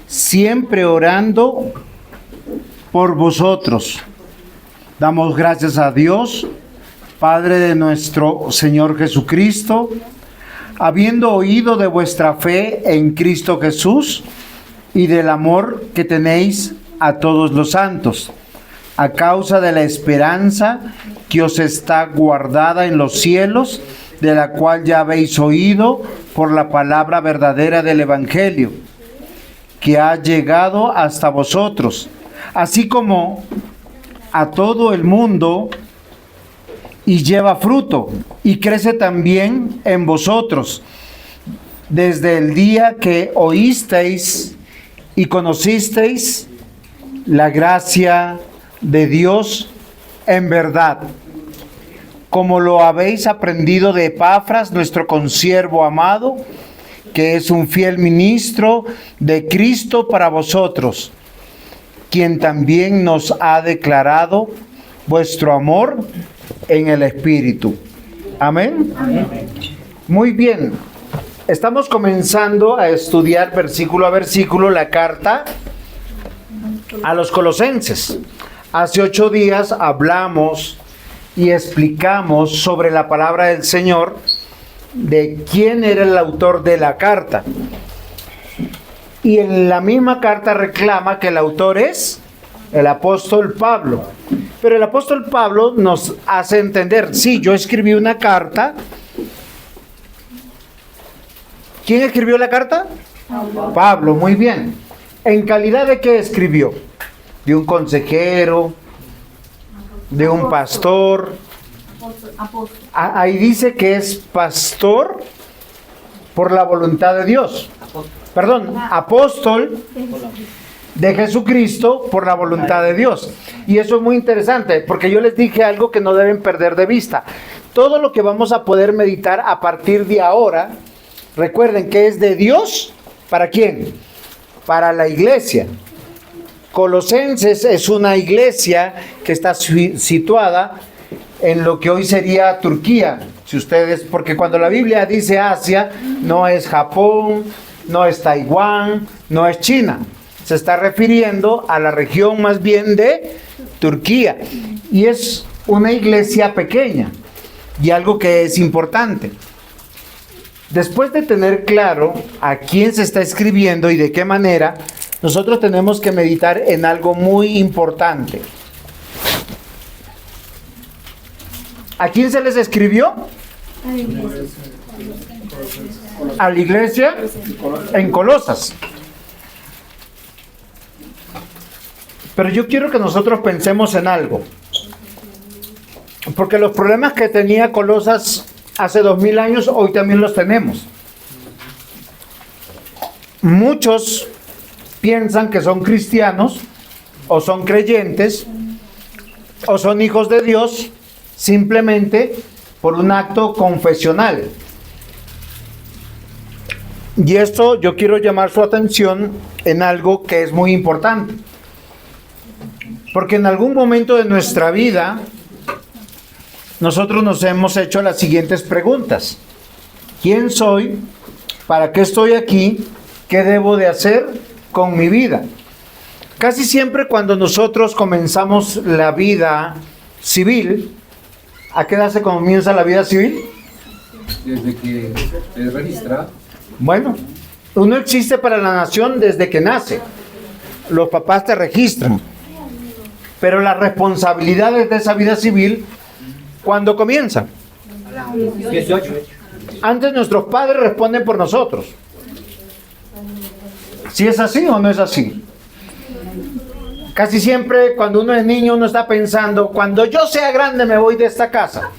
Siempre orando por vosotros. Damos gracias a Dios, Padre de nuestro Señor Jesucristo, habiendo oído de vuestra fe en Cristo Jesús y del amor que tenéis a todos los santos, a causa de la esperanza que os está guardada en los cielos, de la cual ya habéis oído por la palabra verdadera del Evangelio, que ha llegado hasta vosotros, así como a todo el mundo, y lleva fruto, y crece también en vosotros, desde el día que oísteis y conocisteis la gracia de Dios en verdad, como lo habéis aprendido de Epafras, nuestro consiervo amado, que es un fiel ministro de Cristo para vosotros, quien también nos ha declarado vuestro amor en el Espíritu. Amén. Amén. Muy bien. Estamos comenzando a estudiar versículo a versículo la carta a los Colosenses. Hace 8 días hablamos y explicamos sobre la palabra del Señor, de quién era el autor de la carta. Y en la misma carta reclama que el autor es el apóstol Pablo. Pero el apóstol Pablo nos hace entender, sí, yo escribí una carta. ¿Quién escribió la carta? Pablo, muy bien. ¿En calidad de qué escribió? ¿De un consejero? ¿De un pastor? Ahí dice que es pastor por la voluntad de Dios. Perdón, apóstol de Jesucristo por la voluntad de Dios. Y eso es muy interesante, porque yo les dije algo que no deben perder de vista. Todo lo que vamos a poder meditar a partir de ahora, recuerden que es de Dios. ¿Para quién? Para la iglesia. Colosenses es una iglesia que está situada en lo que hoy sería Turquía, si ustedes, porque cuando la Biblia dice Asia, no es Japón, no es Taiwán, no es China. Se está refiriendo a la región más bien de Turquía. Y es una iglesia pequeña. Y algo que es importante. Después de tener claro a quién se está escribiendo y de qué manera, nosotros tenemos que meditar en algo muy importante. ¿A quién se les escribió? A la iglesia en Colosas. Pero yo quiero que nosotros pensemos en algo. Porque los problemas que tenía Colosas hace 2000 años, hoy también los tenemos. Muchos piensan que son cristianos, o son creyentes, o son hijos de Dios, simplemente por un acto confesional. Y esto yo quiero llamar su atención en algo que es muy importante. Porque en algún momento de nuestra vida, nosotros nos hemos hecho las siguientes preguntas. ¿Quién soy? ¿Para qué estoy aquí? ¿Qué debo de hacer con mi vida? Casi siempre cuando nosotros comenzamos la vida civil, ¿a qué edad se comienza la vida civil? Desde que es registrado. Bueno, uno existe para la nación desde que nace. Los papás te registran. Pero las responsabilidades de esa vida civil, ¿cuándo comienzan? 18. Antes nuestros padres responden por nosotros. ¿Sí es así o no es así? Casi siempre cuando uno es niño uno está pensando, cuando yo sea grande me voy de esta casa.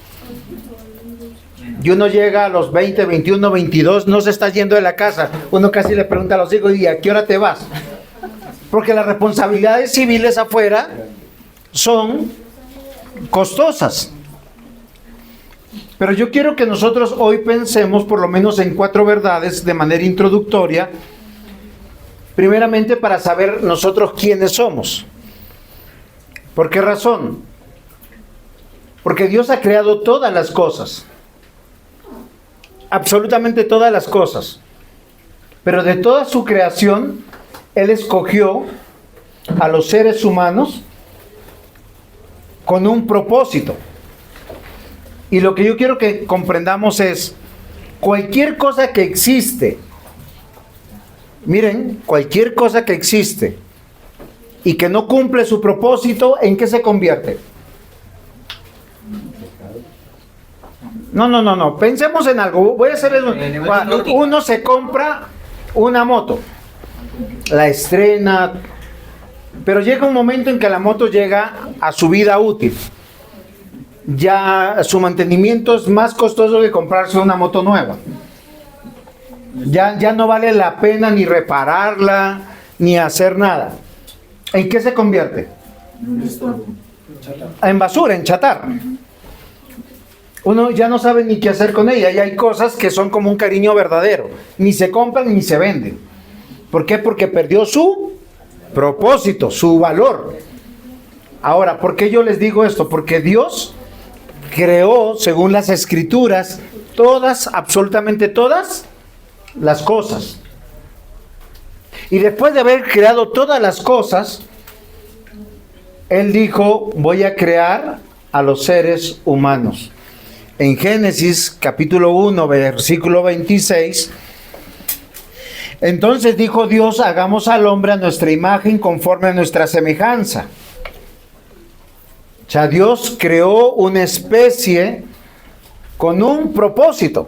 Y uno llega a los 20, 21, 22, no se está yendo de la casa. Uno casi le pregunta a los hijos, ¿y a qué hora te vas? Porque las responsabilidades civiles afuera son costosas. Pero yo quiero que nosotros hoy pensemos por lo menos en 4 verdades de manera introductoria Primeramente para saber nosotros quiénes somos. ¿Por qué razón? Porque Dios ha creado todas las cosas. Absolutamente todas las cosas. Pero de toda su creación, Él escogió a los seres humanos con un propósito. Y lo que yo quiero que comprendamos es, cualquier cosa que existe, miren, cualquier cosa que existe y que no cumple su propósito, ¿en qué se convierte? No. Pensemos en algo. Voy a hacer eso. Uno se compra una moto, la estrena, pero llega un momento en que la moto llega a su vida útil. Ya su mantenimiento es más costoso que comprarse una moto nueva. Ya no vale la pena ni repararla, ni hacer nada. ¿En qué se convierte? En basura, en chatarra. Uno ya no sabe ni qué hacer con ella. Y hay cosas que son como un cariño verdadero. Ni se compran ni se venden. ¿Por qué? Porque perdió su propósito, su valor. Ahora, ¿por qué yo les digo esto? Porque Dios creó, según las Escrituras, todas, absolutamente todas las cosas. Y después de haber creado todas las cosas, Él dijo, voy a crear a los seres humanos. En Génesis capítulo 1, versículo 26, entonces dijo Dios, hagamos al hombre a nuestra imagen conforme a nuestra semejanza. O sea, Dios creó una especie con un propósito.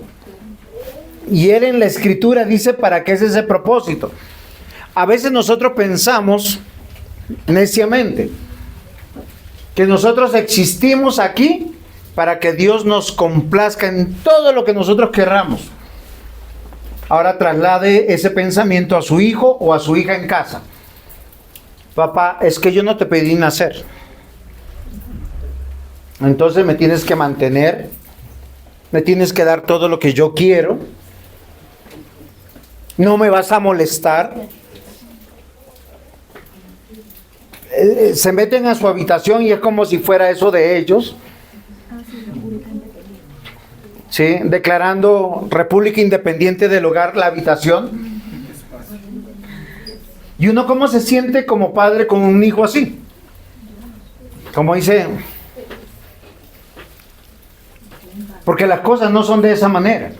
Y Él en la Escritura dice para qué es ese propósito. A veces nosotros pensamos neciamente que nosotros existimos aquí para que Dios nos complazca en todo lo que nosotros querramos. Ahora traslade ese pensamiento a su hijo o a su hija en casa. Papá, es que yo no te pedí nacer. Entonces me tienes que mantener, me tienes que dar todo lo que yo quiero. No me vas a molestar. Se meten a su habitación y es como si fuera eso de ellos. ¿Sí? Declarando república independiente del hogar, la habitación. ¿Y uno cómo se siente como padre con un hijo así? Como dice, porque las cosas no son de esa manera.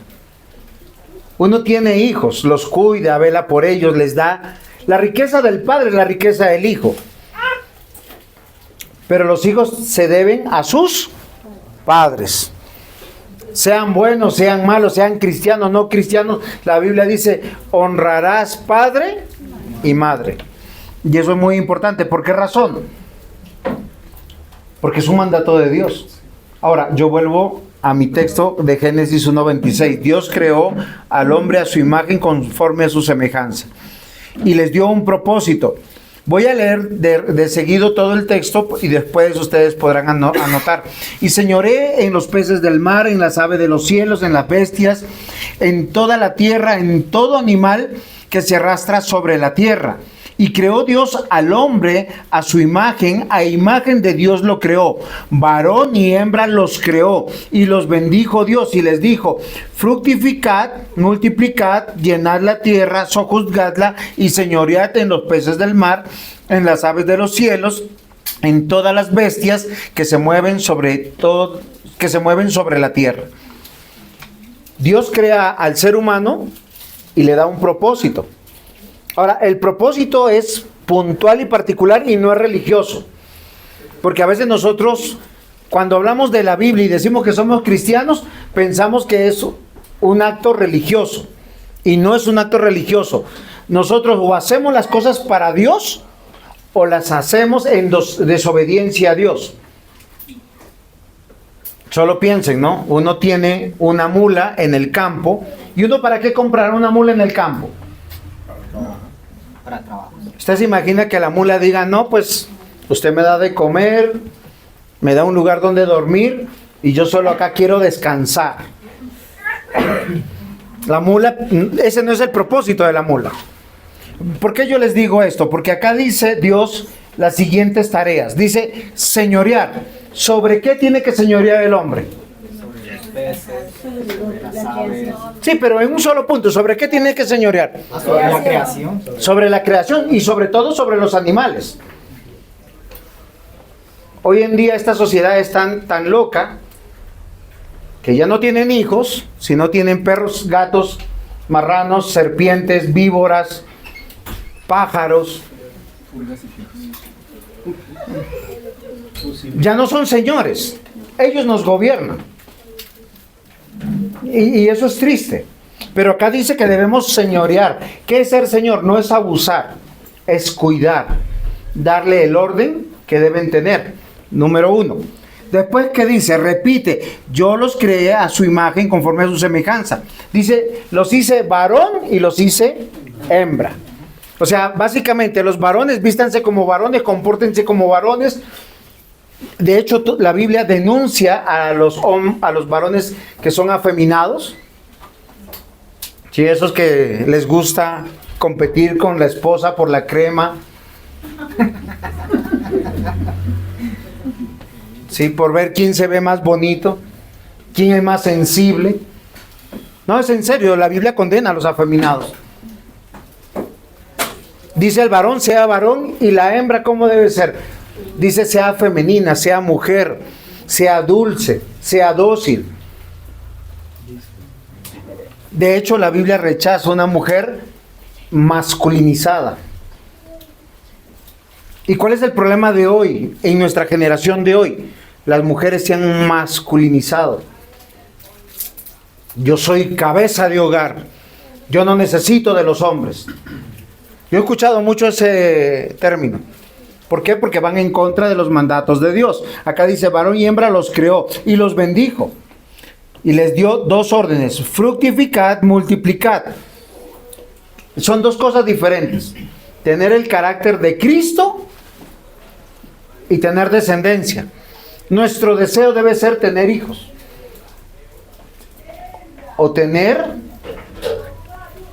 Uno tiene hijos, los cuida, vela por ellos, les da la riqueza del padre, la riqueza del hijo. Pero los hijos se deben a sus padres. Sean buenos, sean malos, sean cristianos, no cristianos. La Biblia dice, honrarás padre y madre. Y eso es muy importante. ¿Por qué razón? Porque es un mandato de Dios. Ahora, yo vuelvo a mi texto de Génesis 1:26. Dios creó al hombre a su imagen conforme a su semejanza. Y les dio un propósito. Voy a leer de seguido todo el texto y después ustedes podrán anotar. Y señoré en los peces del mar, en las aves de los cielos, en las bestias, en toda la tierra, en todo animal que se arrastra sobre la tierra. Y creó Dios al hombre a su imagen, a imagen de Dios lo creó. Varón y hembra los creó. Y los bendijo Dios y les dijo, fructificad, multiplicad, llenad la tierra, sojuzgadla y señoread en los peces del mar, en las aves de los cielos, en todas las bestias que se mueven sobre la tierra. Dios crea al ser humano y le da un propósito. Ahora, el propósito es puntual y particular y no es religioso. Porque a veces nosotros, cuando hablamos de la Biblia y decimos que somos cristianos, pensamos que es un acto religioso. Y no es un acto religioso. Nosotros o hacemos las cosas para Dios o las hacemos en desobediencia a Dios. Solo piensen, ¿no? Uno tiene una mula en el campo. ¿Y uno para qué comprar una mula en el campo? Para trabajo. Usted se imagina que la mula diga, no, pues usted me da de comer, me da un lugar donde dormir y yo solo acá quiero descansar. La mula, ese no es el propósito de la mula. ¿Por qué yo les digo esto? Porque acá dice Dios las siguientes tareas. Dice señorear. ¿Sobre qué tiene que señorear el hombre? Sí, pero en un solo punto. ¿Sobre qué tiene que señorear? Sobre la creación. Sobre la creación y sobre todo sobre los animales. Hoy en día esta sociedad es tan loca que ya no tienen hijos, sino tienen perros, gatos, marranos, serpientes, víboras, pájaros. Ya no son señores, ellos nos gobiernan. Y eso es triste. Pero acá dice que debemos señorear. ¿Qué es ser señor? No es abusar, es cuidar, darle el orden que deben tener. Número 1. Después, ¿qué dice? Repite, yo los creé a su imagen conforme a su semejanza. Dice, los hice varón y los hice hembra. O sea, básicamente los varones vístanse como varones, compórtense como varones. De hecho, la Biblia denuncia a los varones que son afeminados. Sí, esos que les gusta competir con la esposa por la crema. Sí, por ver quién se ve más bonito, quién es más sensible. No, es en serio, la Biblia condena a los afeminados. Dice el varón, sea varón, y la hembra, ¿cómo debe ser? Dice, sea femenina, sea mujer, sea dulce, sea dócil. De hecho, la Biblia rechaza una mujer masculinizada. ¿Y cuál es el problema de hoy, en nuestra generación de hoy? Las mujeres se han masculinizado. Yo soy cabeza de hogar. Yo no necesito de los hombres. Yo he escuchado mucho ese término. ¿Por qué? Porque van en contra de los mandatos de Dios. Acá dice, varón y hembra los creó y los bendijo. Y les dio 2 órdenes, fructificad, multiplicad. Son 2 cosas diferentes. Tener el carácter de Cristo y tener descendencia. Nuestro deseo debe ser tener hijos. O tener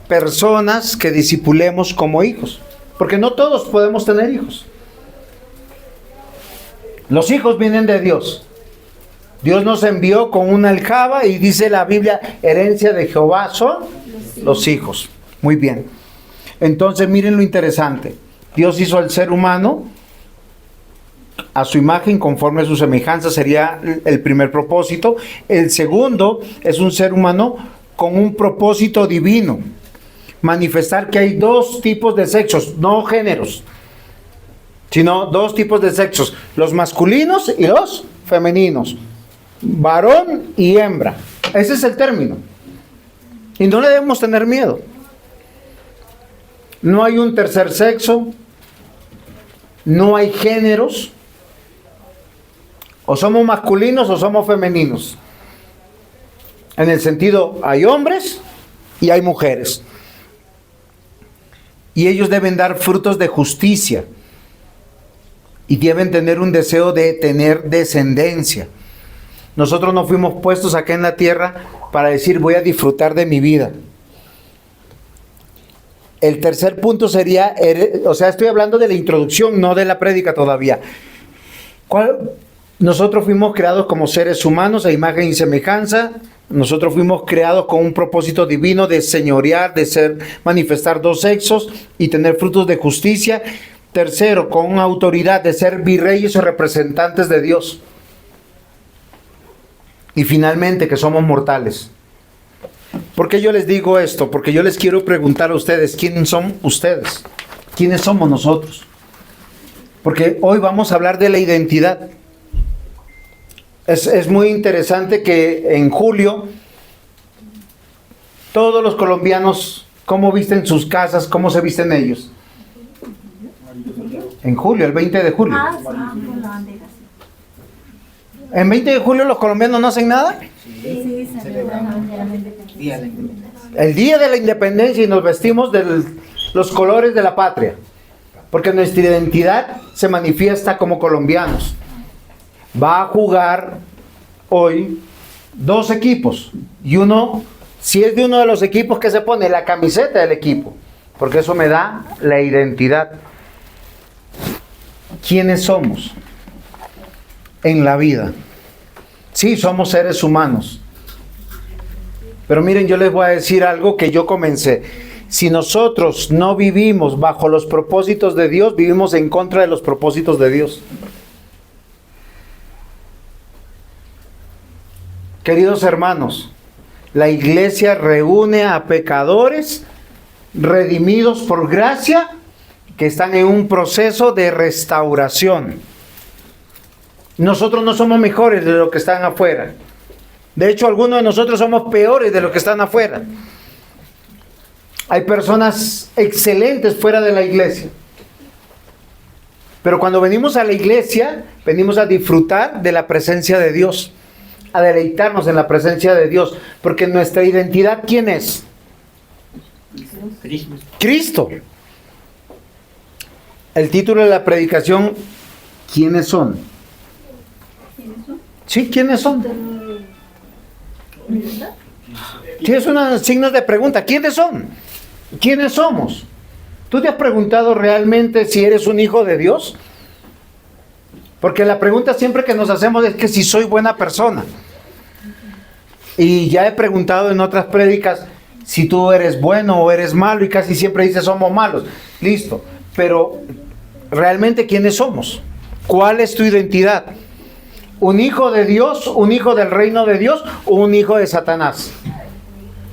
personas que discipulemos como hijos. Porque no todos podemos tener hijos. Los hijos vienen de Dios. Dios nos envió con una aljaba y dice la Biblia, herencia de Jehová son los hijos. Muy bien. Entonces miren lo interesante. Dios hizo al ser humano a su imagen conforme a su semejanza, sería el primer propósito. El segundo es un ser humano con un propósito divino. Manifestar que hay 2 tipos de sexos, no géneros, sino 2 tipos de sexos, los masculinos y los femeninos, varón y hembra. Ese es el término. Y no le debemos tener miedo. No hay un tercer sexo, no hay géneros. O somos masculinos o somos femeninos. En el sentido, hay hombres y hay mujeres. Y ellos deben dar frutos de justicia. Y deben tener un deseo de tener descendencia. Nosotros no fuimos puestos acá en la tierra para decir voy a disfrutar de mi vida. El tercer punto sería, o sea, estoy hablando de la introducción, no de la prédica todavía. Nosotros fuimos creados como seres humanos a imagen y semejanza. Nosotros fuimos creados con un propósito divino de señorear, de manifestar 2 sexos y tener frutos de justicia. Tercero, con una autoridad de ser virreyes o representantes de Dios. Y finalmente, que somos mortales. ¿Por qué yo les digo esto? Porque yo les quiero preguntar a ustedes, ¿quiénes son ustedes? ¿Quiénes somos nosotros? Porque hoy vamos a hablar de la identidad. Es muy interesante que en julio todos los colombianos, ¿cómo visten sus casas? ¿Cómo se visten ellos? En julio, el 20 de julio. ¿En 20 de julio los colombianos no hacen nada? El día de la independencia y nos vestimos de los colores de la patria. Porque nuestra identidad se manifiesta como colombianos. Va a jugar hoy 2 equipos. Y uno, si es de uno de los equipos, que se pone la camiseta del equipo. porque eso me da la identidad. ¿Quiénes somos en la vida? Sí, somos seres humanos. Pero miren, yo les voy a decir algo que yo comencé. Si nosotros no vivimos bajo los propósitos de Dios, vivimos en contra de los propósitos de Dios. Queridos hermanos, la iglesia reúne a pecadores redimidos por gracia que están en un proceso de restauración. Nosotros no somos mejores de lo que están afuera. De hecho, algunos de nosotros somos peores de lo que están afuera. Hay personas excelentes fuera de la iglesia. Pero cuando venimos a la iglesia, venimos a disfrutar de la presencia de Dios, a deleitarnos en la presencia de Dios, porque nuestra identidad, ¿quién es? Cristo. El título de la predicación, ¿quiénes son? Sí, ¿quiénes son? Sí, es un signo de pregunta. ¿Quiénes son? ¿Quiénes somos? ¿Tú te has preguntado realmente si eres un hijo de Dios? Porque la pregunta siempre que nos hacemos es que si soy buena persona. Y ya he preguntado en otras prédicas si tú eres bueno o eres malo, y casi siempre dices somos malos. Listo. Pero realmente ¿quiénes somos? ¿Cuál es tu identidad? ¿Un hijo de Dios, un hijo del reino de Dios o un hijo de Satanás?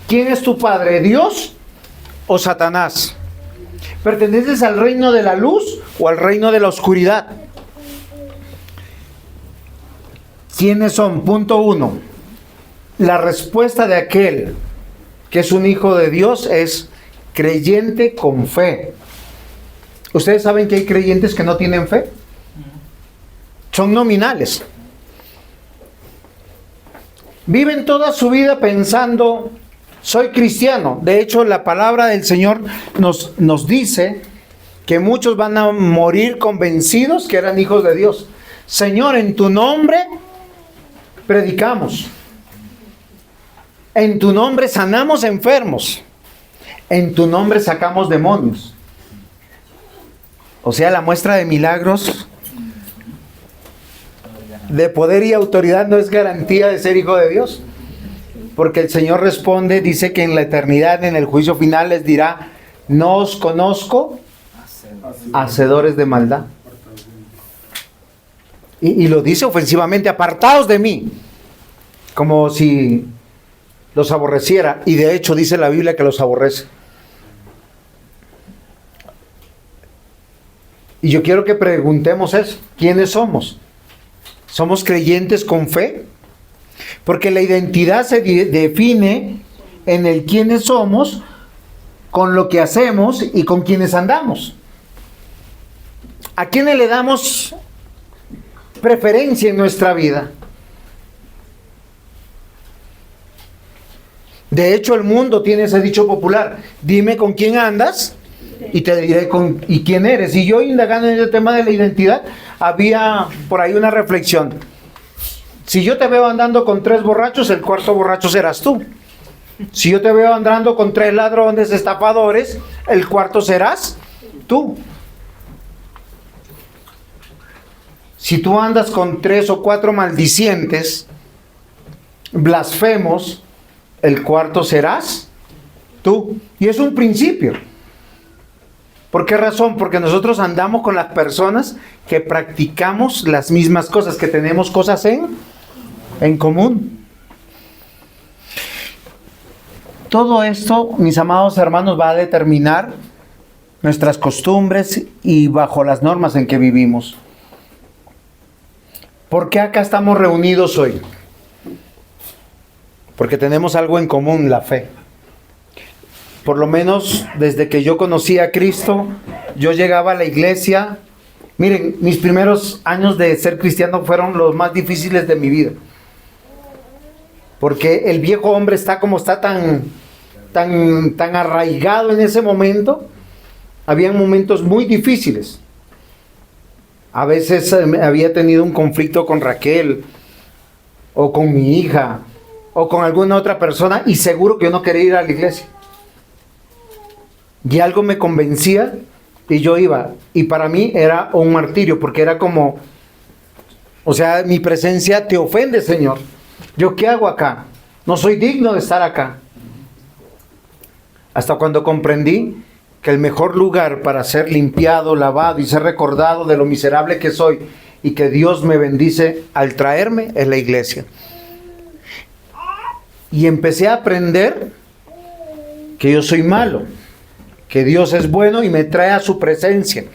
¿Quién es tu padre, Dios o Satanás? ¿Perteneces al reino de la luz o al reino de la oscuridad? ¿Quiénes son? Punto 1. La respuesta de aquel que es un hijo de Dios es creyente con fe. ¿Ustedes saben que hay creyentes que no tienen fe? Son nominales. Viven toda su vida pensando, soy cristiano. De hecho, la palabra del Señor nos dice que muchos van a morir convencidos que eran hijos de Dios. Señor, en tu nombre predicamos. En tu nombre sanamos enfermos. En tu nombre sacamos demonios. O sea, la muestra de milagros, de poder y autoridad no es garantía de ser hijo de Dios. Porque el Señor responde, dice que en la eternidad, en el juicio final, les dirá, no os conozco, hacedores de maldad. Y lo dice ofensivamente, apartaos de mí. Como si los aborreciera. Y de hecho dice la Biblia que los aborrece. Y yo quiero que preguntemos eso. ¿Quiénes somos? ¿Somos creyentes con fe? Porque la identidad se define en el quiénes somos, con lo que hacemos y con quienes andamos. ¿A quiénes le damos preferencia en nuestra vida? De hecho, el mundo tiene ese dicho popular: dime con quién andas y te diré y quién eres. Y yo, indagando en el tema de la identidad, había por ahí una reflexión. Si yo te veo andando con 3 borrachos, el cuarto borracho serás tú. Si yo te veo andando con 3 ladrones, estafadores, el cuarto serás tú. Si tú andas con 3 o 4 maldicientes, blasfemos, el cuarto serás tú. Y es un principio. ¿Por qué razón? Porque nosotros andamos con las personas que practicamos las mismas cosas, que tenemos cosas en común. Todo esto, mis amados hermanos, va a determinar nuestras costumbres y bajo las normas en que vivimos. ¿Por qué acá estamos reunidos hoy? Porque tenemos algo en común, la fe. Por lo menos desde que yo conocí a Cristo, yo llegaba a la iglesia. Miren, mis primeros años de ser cristiano fueron los más difíciles de mi vida. Porque el viejo hombre está tan arraigado en ese momento. Habían momentos muy difíciles. A veces había tenido un conflicto con Raquel, o con mi hija, o con alguna otra persona, y seguro que yo no quería ir a la iglesia. y algo me convencía y yo iba. Y para mí era un martirio, porque era como, o sea, mi presencia te ofende, Señor. ¿Yo qué hago acá? No soy digno de estar acá. Hasta cuando comprendí que el mejor lugar para ser limpiado, lavado y ser recordado de lo miserable que soy y que Dios me bendice al traerme es la iglesia. Y empecé a aprender que yo soy malo, que Dios es bueno y me trae a su presencia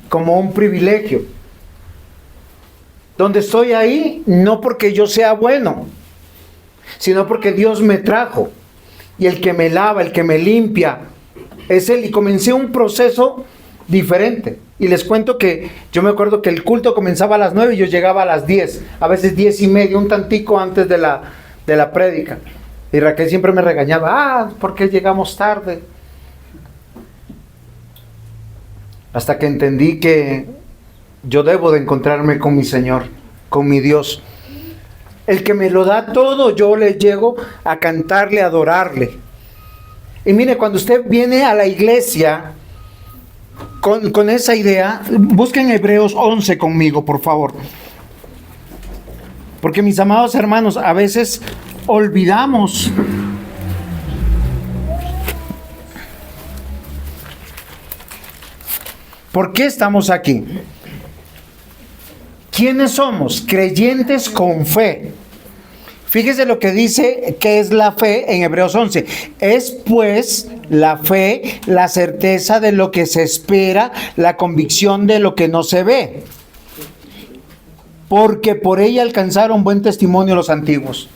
como un privilegio. Donde estoy ahí, no porque yo sea bueno, sino porque Dios me trajo. Y el que me lava, el que me limpia, es Él. Y comencé un proceso diferente. Y les cuento que yo me acuerdo que el culto comenzaba a las 9 y yo llegaba a las 10, a veces 10:30, un tantico antes de la prédica. Y Raquel siempre me regañaba, ¿por qué llegamos tarde? Hasta que entendí que yo debo de encontrarme con mi Señor, con mi Dios. El que me lo da todo, yo le llego a cantarle, a adorarle. Y mire, cuando usted viene a la iglesia con esa idea, busquen Hebreos 11 conmigo, por favor. Porque mis amados hermanos, a veces olvidamos ¿por qué estamos aquí? ¿Quiénes somos? Creyentes con fe. Fíjese lo que dice que es la fe en Hebreos 11. Es pues la fe, la certeza de lo que se espera, la convicción de lo que no se ve. Porque por ella alcanzaron buen testimonio los antiguos.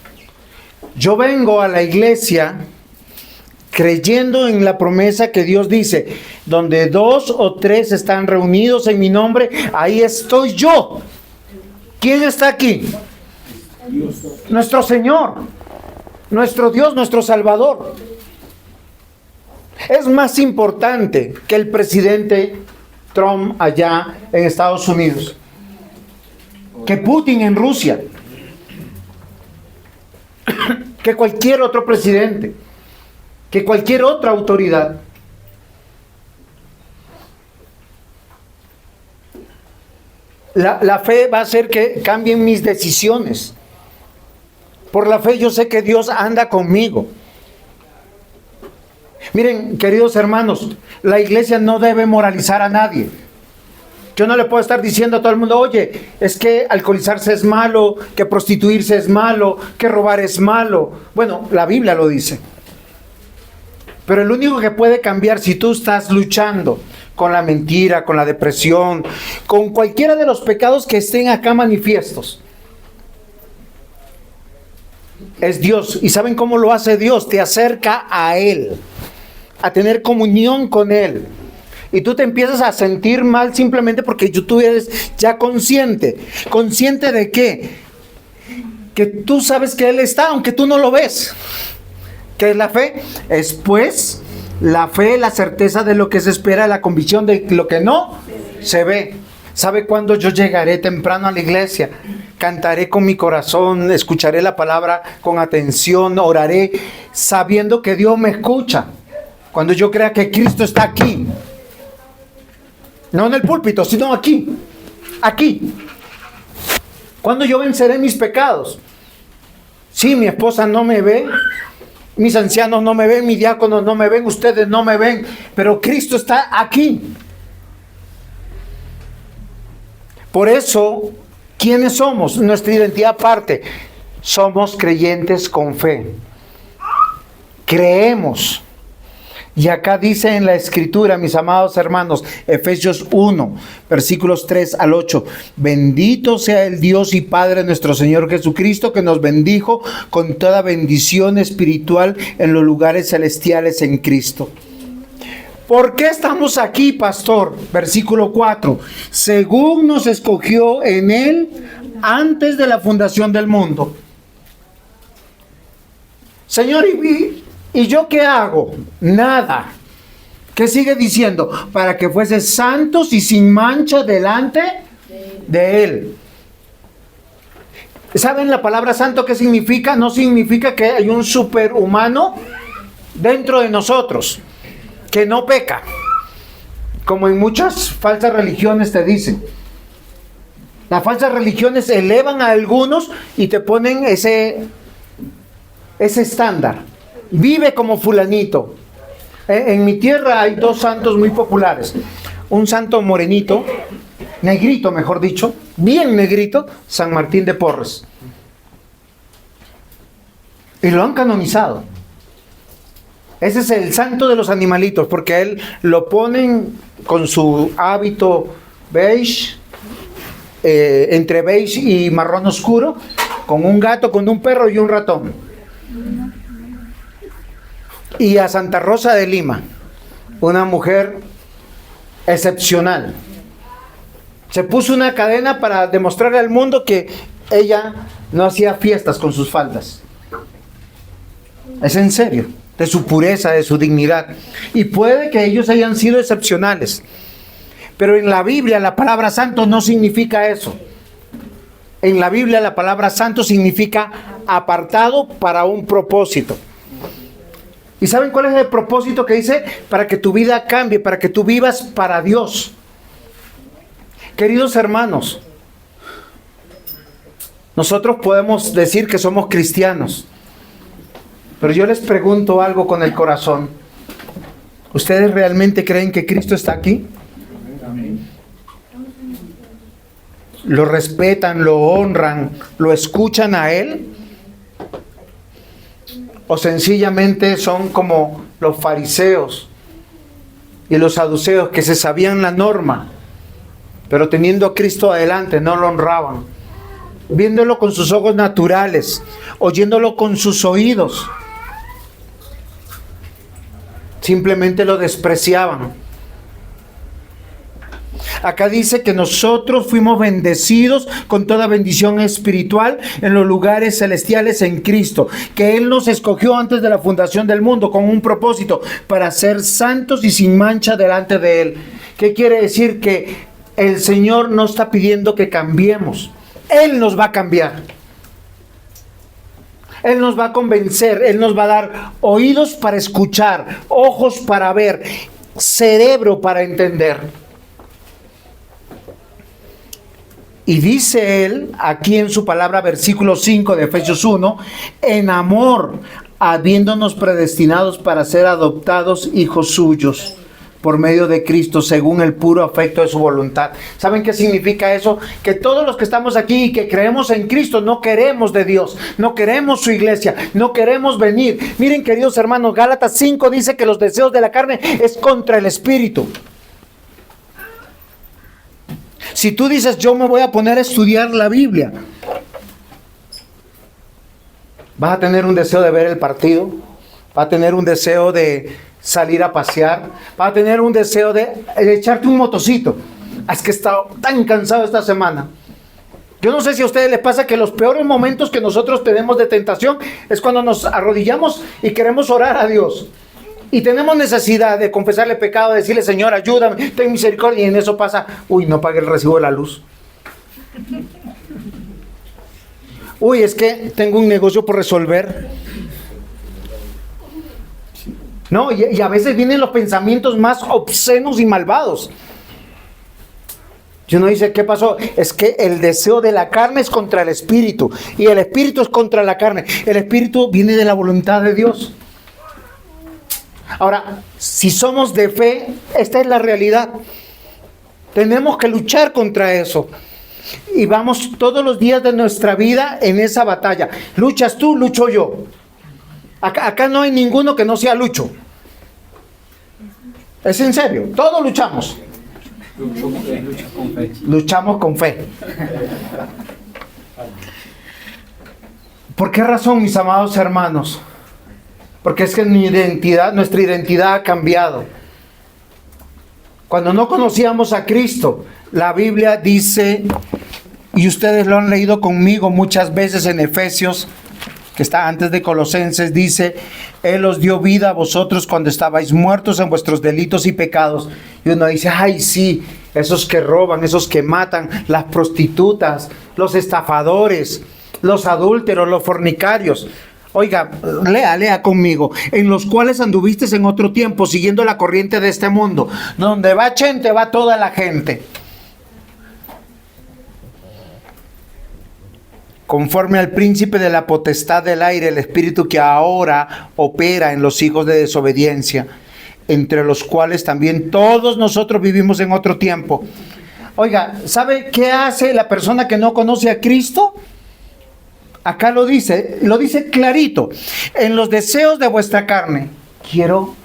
Yo vengo a la iglesia creyendo en la promesa que Dios dice, donde 2 o 3 están reunidos en mi nombre, ahí estoy yo. ¿Quién está aquí? Dios. Nuestro Señor, nuestro Dios, nuestro Salvador. Es más importante que el presidente Trump allá en Estados Unidos, que Putin en Rusia, que cualquier otro presidente, que cualquier otra autoridad. La fe va a hacer que cambien mis decisiones. Por la fe yo sé que Dios anda conmigo. Miren, queridos hermanos, la iglesia no debe moralizar a nadie. Yo no le puedo estar diciendo a todo el mundo, oye, es que alcoholizarse es malo, que prostituirse es malo, que robar es malo. Bueno, la Biblia lo dice. Pero el único que puede cambiar si tú estás luchando con la mentira, con la depresión, con cualquiera de los pecados que estén acá manifiestos, es Dios. ¿Y saben cómo lo hace Dios? Te acerca a Él, a tener comunión con Él. Y tú te empiezas a sentir mal simplemente porque tú eres ya consciente. ¿Consciente de qué? Que tú sabes que Él está, aunque tú no lo ves. ¿Qué es la fe? Es pues la fe, la certeza de lo que se espera, la convicción de lo que no se ve. ¿Sabe cuándo yo llegaré temprano a la iglesia? Cantaré con mi corazón, escucharé la palabra con atención, oraré sabiendo que Dios me escucha. Cuando yo crea que Cristo está aquí. No en el púlpito, sino aquí. Aquí. Cuando yo venceré mis pecados. Sí, mi esposa no me ve. Mis ancianos no me ven, mis diáconos no me ven, ustedes no me ven, pero Cristo está aquí. Por eso, ¿quiénes somos? Nuestra identidad parte. Somos creyentes con fe. Creemos. Y acá dice en la Escritura, mis amados hermanos, Efesios 1, versículos 3 al 8. Bendito sea el Dios y Padre de nuestro Señor Jesucristo, que nos bendijo con toda bendición espiritual en los lugares celestiales en Cristo. ¿Por qué estamos aquí, pastor? Versículo 4. Según nos escogió en Él antes de la fundación del mundo. Señor, ¿y yo qué hago? Nada. ¿Qué sigue diciendo? Para que fuese santos y sin mancha delante de Él. ¿Saben la palabra santo qué significa? No significa que hay un superhumano dentro de nosotros. que no peca, como en muchas falsas religiones te dicen. Las falsas religiones elevan a algunos y te ponen ese estándar. Vive como fulanito. En mi tierra hay dos santos muy populares. Un santo morenito, negrito mejor dicho, bien negrito, San Martín de Porres. Y lo han canonizado. Ese es el santo de los animalitos, porque a él lo ponen con su hábito beige, entre beige y marrón oscuro, con un gato, con un perro y un ratón. Y a Santa Rosa de Lima, una mujer excepcional. Se puso una cadena para demostrarle al mundo que ella no hacía fiestas con sus faldas. Es en serio, de su pureza, de su dignidad. Y puede que ellos hayan sido excepcionales. Pero en la Biblia la palabra santo no significa eso. En la Biblia la palabra santo significa apartado para un propósito. ¿Y saben cuál es el propósito que dice? Para que tu vida cambie, para que tú vivas para Dios. Queridos hermanos, nosotros podemos decir que somos cristianos, pero yo les pregunto algo con el corazón. ¿Ustedes realmente creen que Cristo está aquí? ¿Lo respetan, lo honran, lo escuchan a Él? ¿O sencillamente son como los fariseos y los saduceos que se sabían la norma, pero teniendo a Cristo adelante no lo honraban? Viéndolo con sus ojos naturales, oyéndolo con sus oídos, simplemente lo despreciaban. Acá dice que nosotros fuimos bendecidos con toda bendición espiritual en los lugares celestiales en Cristo, que Él nos escogió antes de la fundación del mundo con un propósito, para ser santos y sin mancha delante de Él. ¿Qué quiere decir? Que el Señor no está pidiendo que cambiemos. Él nos va a cambiar. Él nos va a convencer. Él nos va a dar oídos para escuchar, ojos para ver, cerebro para entender. Y dice Él, aquí en su palabra, versículo 5 de Efesios 1, en amor, habiéndonos predestinados para ser adoptados hijos suyos, por medio de Cristo, según el puro afecto de su voluntad. ¿Saben qué significa eso? Que todos los que estamos aquí y que creemos en Cristo no queremos de Dios, no queremos su iglesia, no queremos venir. Miren, queridos hermanos, Gálatas 5 dice que los deseos de la carne es contra el espíritu. Si tú dices, yo me voy a poner a estudiar la Biblia, vas a tener un deseo de ver el partido, vas a tener un deseo de salir a pasear, vas a tener un deseo de echarte un motocito. Es que he estado tan cansado esta semana. Yo no sé si a ustedes les pasa que los peores momentos que nosotros tenemos de tentación es cuando nos arrodillamos y queremos orar a Dios. Y tenemos necesidad de confesarle pecado, de decirle, Señor, ayúdame, ten misericordia. Y en eso pasa, uy, no pagué el recibo de la luz. Uy, es que tengo un negocio por resolver. No, y a veces vienen los pensamientos más obscenos y malvados. Y uno dice, ¿qué pasó? Es que el deseo de la carne es contra el espíritu. Y el espíritu es contra la carne. El espíritu viene de la voluntad de Dios. Ahora, si somos de fe, esta es la realidad. Tenemos que luchar contra eso. Y vamos todos los días de nuestra vida en esa batalla. Luchas tú, lucho yo. Acá no hay ninguno que no sea lucho. Es en serio, todos luchamos. Luchamos con fe. ¿Por qué razón, mis amados hermanos? Porque es que nuestra identidad ha cambiado. Cuando no conocíamos a Cristo, la Biblia dice, y ustedes lo han leído conmigo muchas veces en Efesios, que está antes de Colosenses, dice, Él os dio vida a vosotros cuando estabais muertos en vuestros delitos y pecados. Y uno dice, ay sí, esos que roban, esos que matan, las prostitutas, los estafadores, los adúlteros, los fornicarios. Oiga, lea conmigo. En los cuales anduviste en otro tiempo, siguiendo la corriente de este mundo. Donde va gente, va toda la gente. Conforme al príncipe de la potestad del aire, el espíritu que ahora opera en los hijos de desobediencia, entre los cuales también todos nosotros vivimos en otro tiempo. Oiga, ¿sabe qué hace la persona que no conoce a Cristo? Acá lo dice clarito. En los deseos de vuestra carne, quiero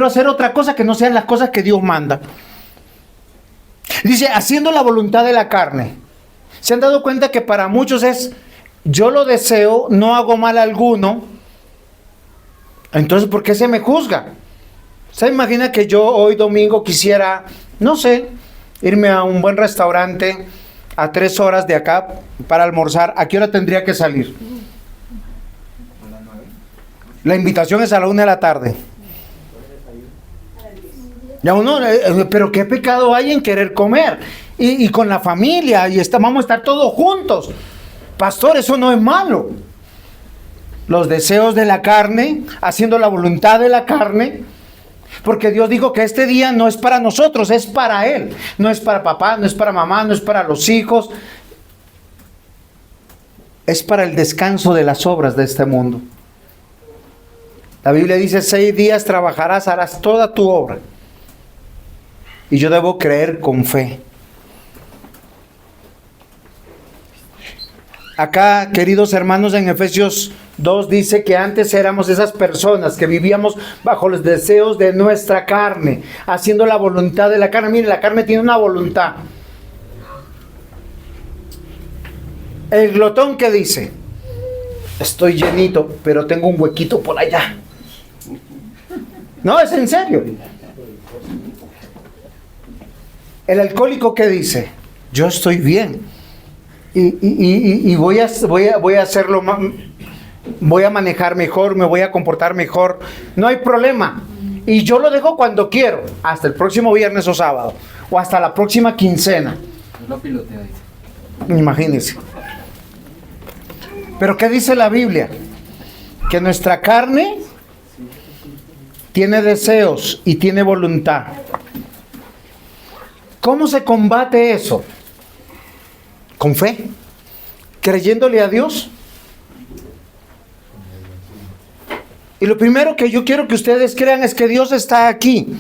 hacer otra cosa que no sean las cosas que Dios manda. Dice, haciendo la voluntad de la carne. ¿Se han dado cuenta que para muchos es, yo lo deseo, no hago mal alguno? Entonces, ¿por qué se me juzga? ¿Se imagina que yo hoy domingo quisiera, no sé, irme a un buen restaurante a 3 horas de acá para almorzar? ¿A qué hora tendría que salir? La invitación es a la 1 de la tarde. Ya uno, pero qué pecado hay en querer comer y con la familia y vamos a estar todos juntos. Pastor, eso no es malo. Los deseos de la carne, haciendo la voluntad de la carne, porque Dios dijo que este día no es para nosotros, es para Él. No es para papá, no es para mamá, no es para los hijos. Es para el descanso de las obras de este mundo. La Biblia dice, 6 días trabajarás, harás toda tu obra. Y yo debo creer con fe. Acá, queridos hermanos, en Efesios 2 dice que antes éramos esas personas que vivíamos bajo los deseos de nuestra carne, haciendo la voluntad de la carne. Mire, la carne tiene una voluntad. El glotón que dice, estoy llenito, pero tengo un huequito por allá. No, es en serio. El alcohólico que dice, yo estoy bien y voy a hacerlo, voy a manejar mejor, me voy a comportar mejor, no hay problema. Y yo lo dejo cuando quiero, hasta el próximo viernes o sábado, o hasta la próxima quincena. Lo pilotea, dice. Imagínense. Pero ¿qué dice la Biblia? Que nuestra carne tiene deseos y tiene voluntad. ¿Cómo se combate eso? Con fe, creyéndole a Dios. Y lo primero que yo quiero que ustedes crean es que Dios está aquí,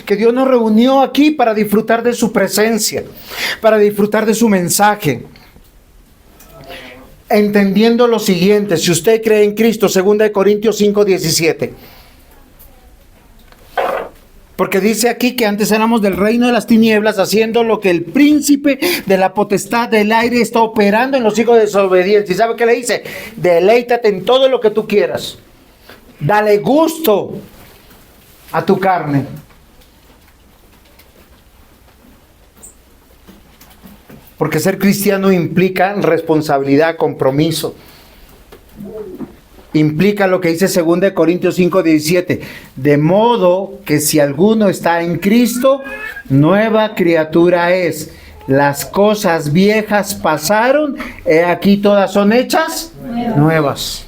que Dios nos reunió aquí para disfrutar de su presencia, para disfrutar de su mensaje. Entendiendo lo siguiente, si usted cree en Cristo, 2 Corintios 5:17. Porque dice aquí que antes éramos del reino de las tinieblas, haciendo lo que el príncipe de la potestad del aire está operando en los hijos de desobediencia. ¿Y sabe qué le dice? Deleítate en todo lo que tú quieras. Dale gusto a tu carne. Porque ser cristiano implica responsabilidad, compromiso. Implica lo que dice 2 Corintios 5:17. De modo que si alguno está en Cristo, nueva criatura es. Las cosas viejas pasaron, he aquí todas son hechas nuevas.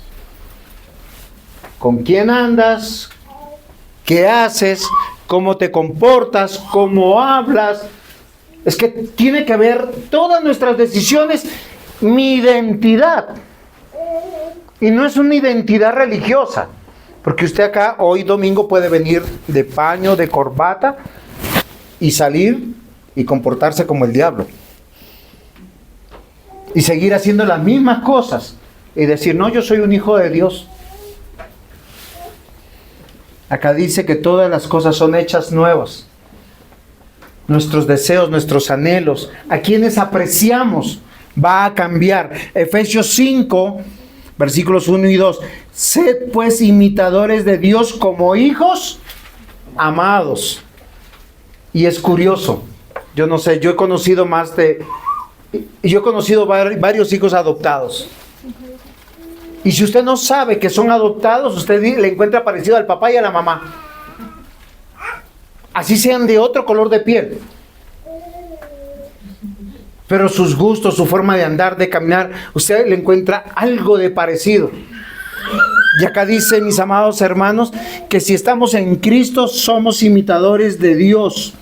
¿Con quién andas? ¿Qué haces? ¿Cómo te comportas? ¿Cómo hablas? Es que tiene que ver todas nuestras decisiones, mi identidad. Y no es una identidad religiosa, porque usted acá hoy domingo puede venir de paño, de corbata y salir y comportarse como el diablo. Y seguir haciendo las mismas cosas y decir, no, yo soy un hijo de Dios. Acá dice que todas las cosas son hechas nuevas. Nuestros deseos, nuestros anhelos, a quienes apreciamos, va a cambiar. Efesios 5, versículos 1 y 2. Sed pues imitadores de Dios como hijos amados. Y es curioso, yo no sé, yo he conocido varios hijos adoptados. Y si usted no sabe que son adoptados, usted le encuentra parecido al papá y a la mamá. Así sean de otro color de piel. pero sus gustos, su forma de andar, de caminar, usted le encuentra algo de parecido. Y acá dice, mis amados hermanos, que si estamos en Cristo somos imitadores de Dios.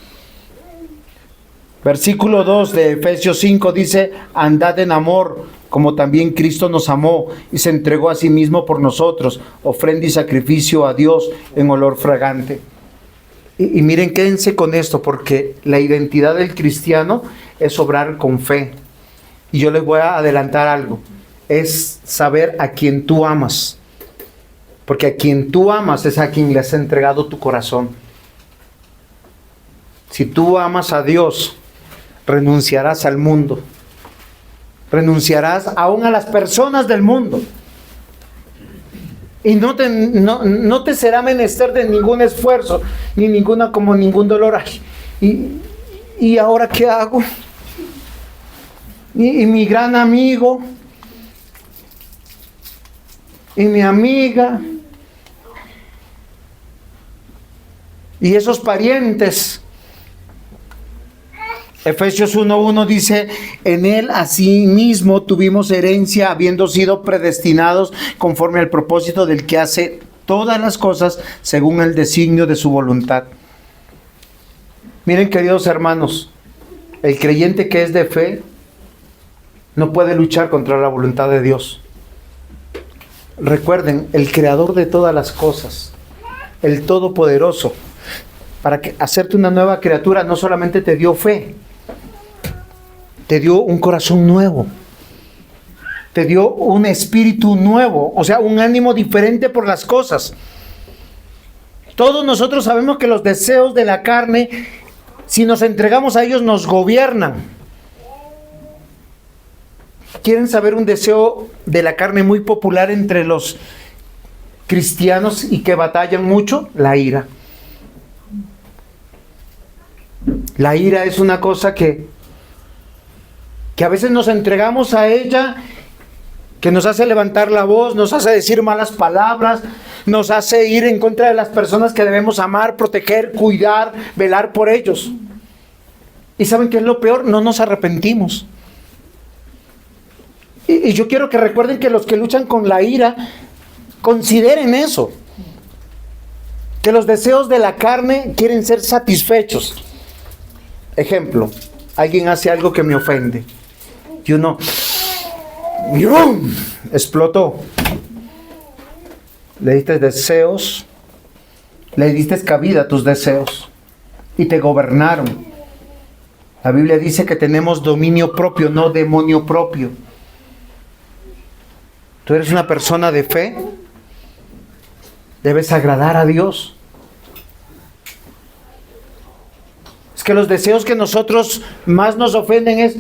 Versículo 2 de Efesios 5 dice, andad en amor, como también Cristo nos amó y se entregó a sí mismo por nosotros, ofrenda y sacrificio a Dios en olor fragante. Y miren, quédense con esto, porque la identidad del cristiano es obrar con fe. Y yo les voy a adelantar algo, es saber a quien tú amas. Porque a quien tú amas es a quien le has entregado tu corazón. Si tú amas a Dios, renunciarás al mundo. Renunciarás aún a las personas del mundo. Y no te será menester de ningún esfuerzo, ni ningún dolor. Ay, ¿y ahora qué hago? Y mi gran amigo, y mi amiga, y esos parientes. Efesios 1:1 dice, en él asimismo tuvimos herencia, habiendo sido predestinados conforme al propósito del que hace todas las cosas según el designio de su voluntad. Miren, queridos hermanos, el creyente que es de fe no puede luchar contra la voluntad de Dios. Recuerden, el creador de todas las cosas, el todopoderoso, para hacerte una nueva criatura, no solamente te dio fe, te dio un corazón nuevo, te dio un espíritu nuevo, o sea, un ánimo diferente por las cosas. Todos nosotros sabemos que los deseos de la carne, si nos entregamos a ellos, nos gobiernan. ¿Quieren saber un deseo de la carne muy popular entre los cristianos y que batallan mucho? La ira. La ira es una cosa que a veces nos entregamos a ella, que nos hace levantar la voz, nos hace decir malas palabras, nos hace ir en contra de las personas que debemos amar, proteger, cuidar, velar por ellos. ¿Y saben qué es lo peor? No nos arrepentimos. Y yo quiero que recuerden que los que luchan con la ira, consideren eso, que los deseos de la carne quieren ser satisfechos. Ejemplo, alguien hace algo que me ofende y uno ¡yum!, explotó. Le diste deseos, le diste cabida a tus deseos y te gobernaron. La Biblia dice que tenemos dominio propio, no demonio propio. Tú eres una persona de fe, debes agradar a Dios. Es que los deseos que nosotros más nos ofenden es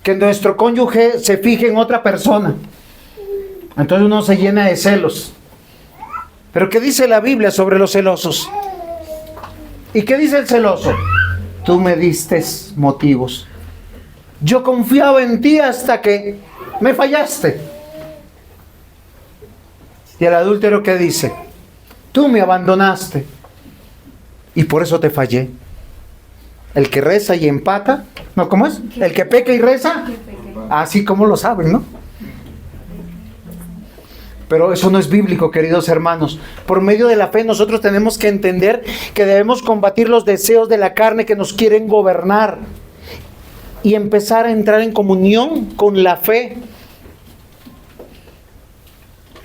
que nuestro cónyuge se fije en otra persona. Entonces uno se llena de celos. Pero ¿qué dice la Biblia sobre los celosos? ¿Y qué dice el celoso? Tú me diste motivos. Yo confiaba en ti hasta que me fallaste. ¿Y el adúltero qué dice? Tú me abandonaste y por eso te fallé. El que reza y empata, ¿no? ¿Cómo es? El que peca y reza, así como lo saben, ¿no? Pero eso no es bíblico, queridos hermanos. Por medio de la fe nosotros tenemos que entender que debemos combatir los deseos de la carne que nos quieren gobernar y empezar a entrar en comunión con la fe.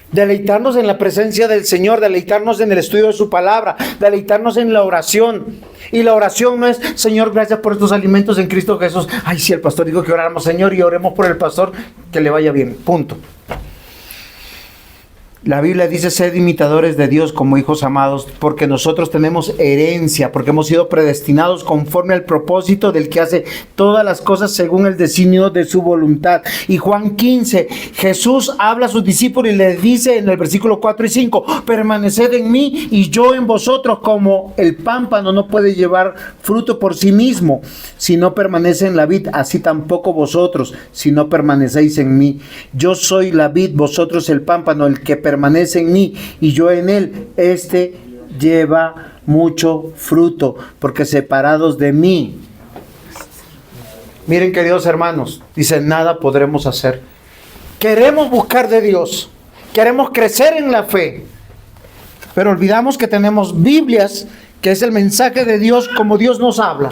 Deleitarnos en la presencia del Señor, deleitarnos en el estudio de su palabra, deleitarnos en la oración. Y la oración no es, Señor, gracias por estos alimentos en Cristo Jesús. Ay, sí, el pastor dijo que oráramos, Señor, y oremos por el pastor, que le vaya bien, punto. La Biblia dice, sed imitadores de Dios como hijos amados, porque nosotros tenemos herencia, porque hemos sido predestinados conforme al propósito del que hace todas las cosas según el designio de su voluntad. Y Juan 15, Jesús habla a sus discípulos y les dice en el versículo 4 y 5, permaneced en mí y yo en vosotros, como el pámpano no puede llevar fruto por sí mismo, si no permanece en la vid, así tampoco vosotros, si no permanecéis en mí. Yo soy la vid, vosotros el pámpano, el que permanece en mí y yo en él, este lleva mucho fruto, porque separados de mí Miren, queridos hermanos, dice, nada podremos hacer. Queremos buscar de Dios, queremos crecer en la fe, pero olvidamos que tenemos Biblias, que es el mensaje de Dios como Dios nos habla.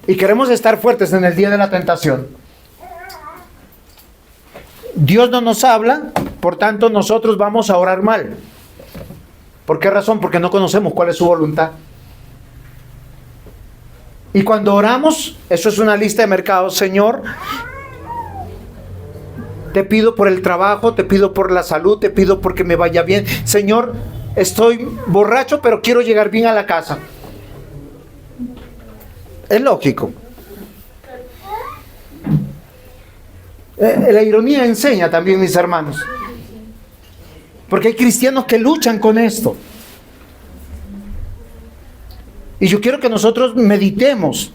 Y queremos estar fuertes en el día de la tentación. Dios no nos habla, por tanto nosotros vamos a orar mal. ¿Por qué razón? Porque no conocemos cuál es su voluntad. Y cuando oramos, eso es una lista de mercados. Señor, te pido por el trabajo, te pido por la salud, te pido porque me vaya bien. Señor, estoy borracho, pero quiero llegar bien a la casa. Es lógico. La ironía enseña también, mis hermanos. Porque hay cristianos que luchan con esto. Y yo quiero que nosotros meditemos.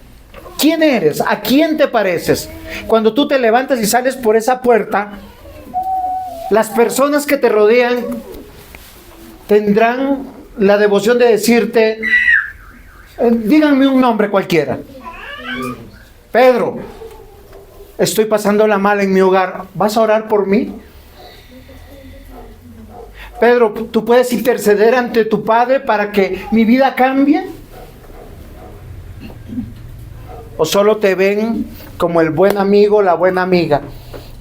¿Quién eres? ¿A quién te pareces? Cuando tú te levantas y sales por esa puerta, las personas que te rodean tendrán la devoción de decirte, díganme un nombre cualquiera. Pedro, estoy pasándola mal en mi hogar. ¿Vas a orar por mí? Pedro, ¿tú puedes interceder ante tu Padre para que mi vida cambie? ¿O solo te ven como el buen amigo, la buena amiga?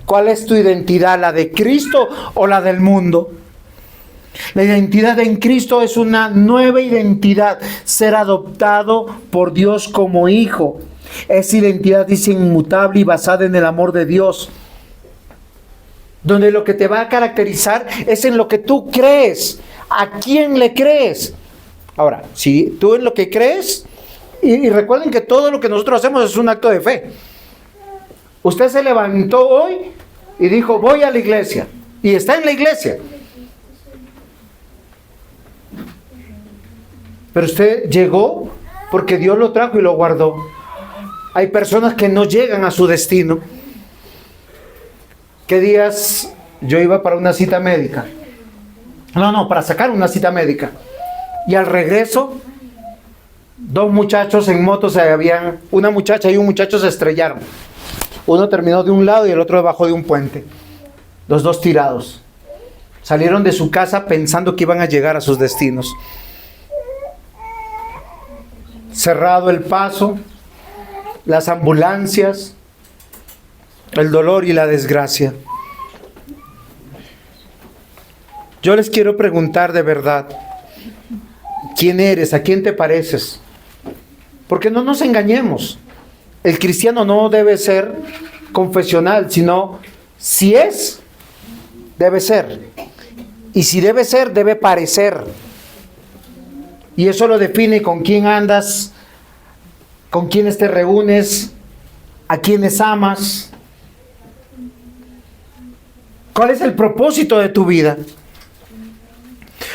¿Cuál es tu identidad? ¿La de Cristo o la del mundo? La identidad en Cristo es una nueva identidad. Ser adoptado por Dios como hijo. Esa identidad dice inmutable y basada en el amor de Dios. Donde lo que te va a caracterizar es en lo que tú crees. ¿A quién le crees? Ahora, si tú en lo que crees, y recuerden que todo lo que nosotros hacemos es un acto de fe. Usted se levantó hoy y dijo, voy a la iglesia. Y está en la iglesia. Pero usted llegó porque Dios lo trajo y lo guardó. Hay personas que no llegan a su destino. ¿Qué días yo iba para una cita médica? Para sacar una cita médica. Y al regreso, dos muchachos en moto una muchacha y un muchacho se estrellaron. Uno terminó de un lado y el otro debajo de un puente. Los dos tirados. Salieron de su casa pensando que iban a llegar a sus destinos. Cerrado el paso, las ambulancias, el dolor y la desgracia. Yo les quiero preguntar de verdad, ¿quién eres? ¿A quién te pareces? Porque no nos engañemos. El cristiano no debe ser confesional, sino si es, debe ser. Y si debe ser, debe parecer. Y eso lo define con quién andas, con quiénes te reúnes, a quiénes amas. ¿Cuál es el propósito de tu vida?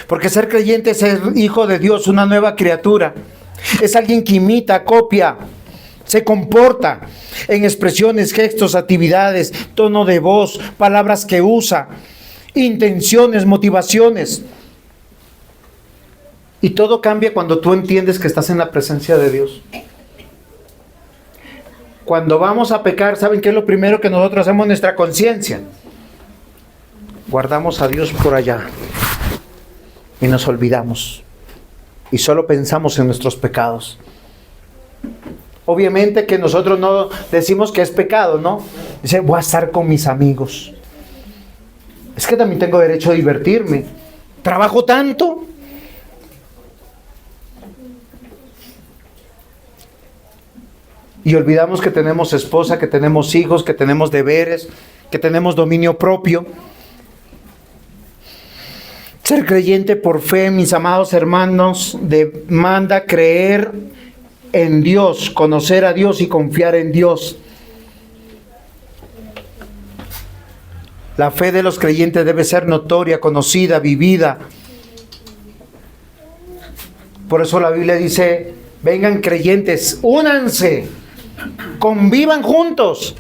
Porque ser creyente es ser hijo de Dios, una nueva criatura. Es alguien que imita, copia, se comporta en expresiones, gestos, actividades, tono de voz, palabras que usa, intenciones, motivaciones. Y todo cambia cuando tú entiendes que estás en la presencia de Dios. Cuando vamos a pecar, ¿saben qué es lo primero que nosotros hacemos en nuestra conciencia? Guardamos a Dios por allá y nos olvidamos y solo pensamos en nuestros pecados. Obviamente que nosotros no decimos que es pecado, ¿no? Dice, voy a estar con mis amigos. Es que también tengo derecho a divertirme. Trabajo tanto. Y olvidamos que tenemos esposa, que tenemos hijos, que tenemos deberes, que tenemos dominio propio. Ser creyente por fe, mis amados hermanos, demanda creer en Dios, conocer a Dios y confiar en Dios. La fe de los creyentes debe ser notoria, conocida, vivida. Por eso la Biblia dice, vengan creyentes, únanse, convivan juntos.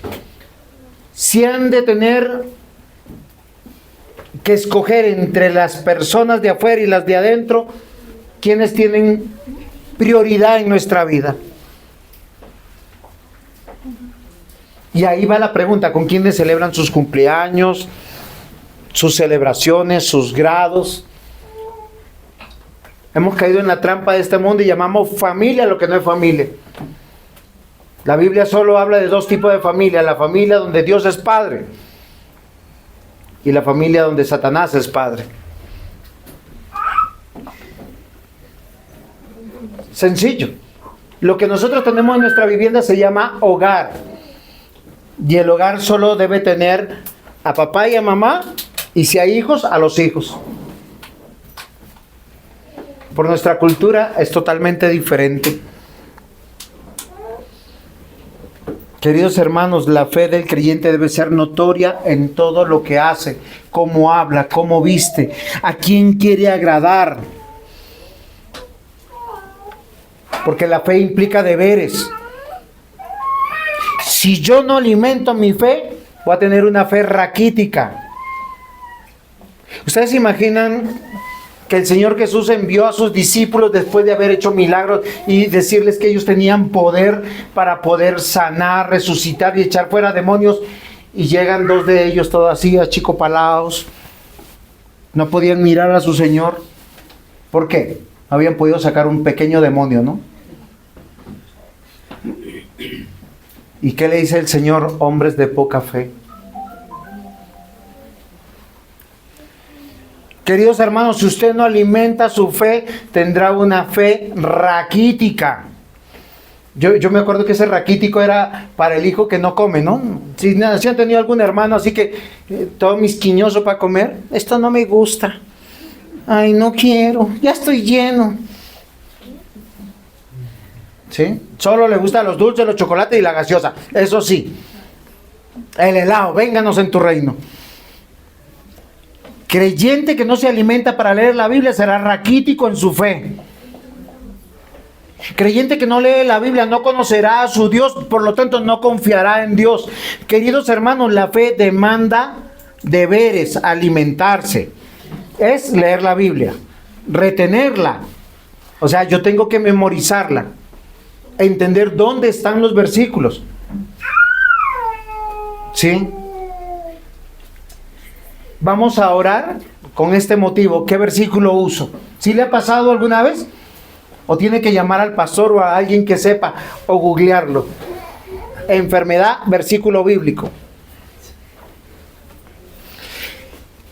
Si han de tener que escoger entre las personas de afuera y las de adentro, quienes tienen prioridad en nuestra vida. Y ahí va la pregunta, ¿con quiénes celebran sus cumpleaños, sus celebraciones, sus grados? Hemos caído en la trampa de este mundo y llamamos familia lo que no es familia. La Biblia solo habla de dos tipos de familia: la familia donde Dios es padre y la familia donde Satanás es padre. Sencillo. Lo que nosotros tenemos en nuestra vivienda se llama hogar. Y el hogar solo debe tener a papá y a mamá, y si hay hijos, a los hijos. Por nuestra cultura es totalmente diferente. Queridos hermanos, la fe del creyente debe ser notoria en todo lo que hace, cómo habla, cómo viste, a quién quiere agradar. Porque la fe implica deberes. Si yo no alimento mi fe, voy a tener una fe raquítica. ¿Ustedes se imaginan que el Señor Jesús envió a sus discípulos después de haber hecho milagros y decirles que ellos tenían poder para poder sanar, resucitar y echar fuera demonios? Y llegan dos de ellos todos así achicopalados. No podían mirar a su Señor. ¿Por qué? Habían podido sacar un pequeño demonio, ¿no? ¿Y qué le dice el Señor? Hombres de poca fe. Queridos hermanos, si usted no alimenta su fe, tendrá una fe raquítica. Yo me acuerdo que ese raquítico era para el hijo que no come, ¿no? Si han tenido algún hermano así que todo misquiñoso para comer, esto no me gusta. Ay, no quiero, ya estoy lleno. ¿Sí? Solo le gustan los dulces, los chocolates y la gaseosa. Eso sí. El helado, vénganos en tu reino. Creyente que no se alimenta para leer la Biblia será raquítico en su fe. Creyente que no lee la Biblia no conocerá a su Dios, por lo tanto no confiará en Dios. Queridos hermanos, la fe demanda deberes, alimentarse. Es leer la Biblia, retenerla. O sea, yo tengo que memorizarla, entender dónde están los versículos. ¿Sí? Vamos a orar con este motivo. ¿Qué versículo uso? ¿Sí le ha pasado alguna vez? ¿O tiene que llamar al pastor o a alguien que sepa o googlearlo? Enfermedad, versículo bíblico.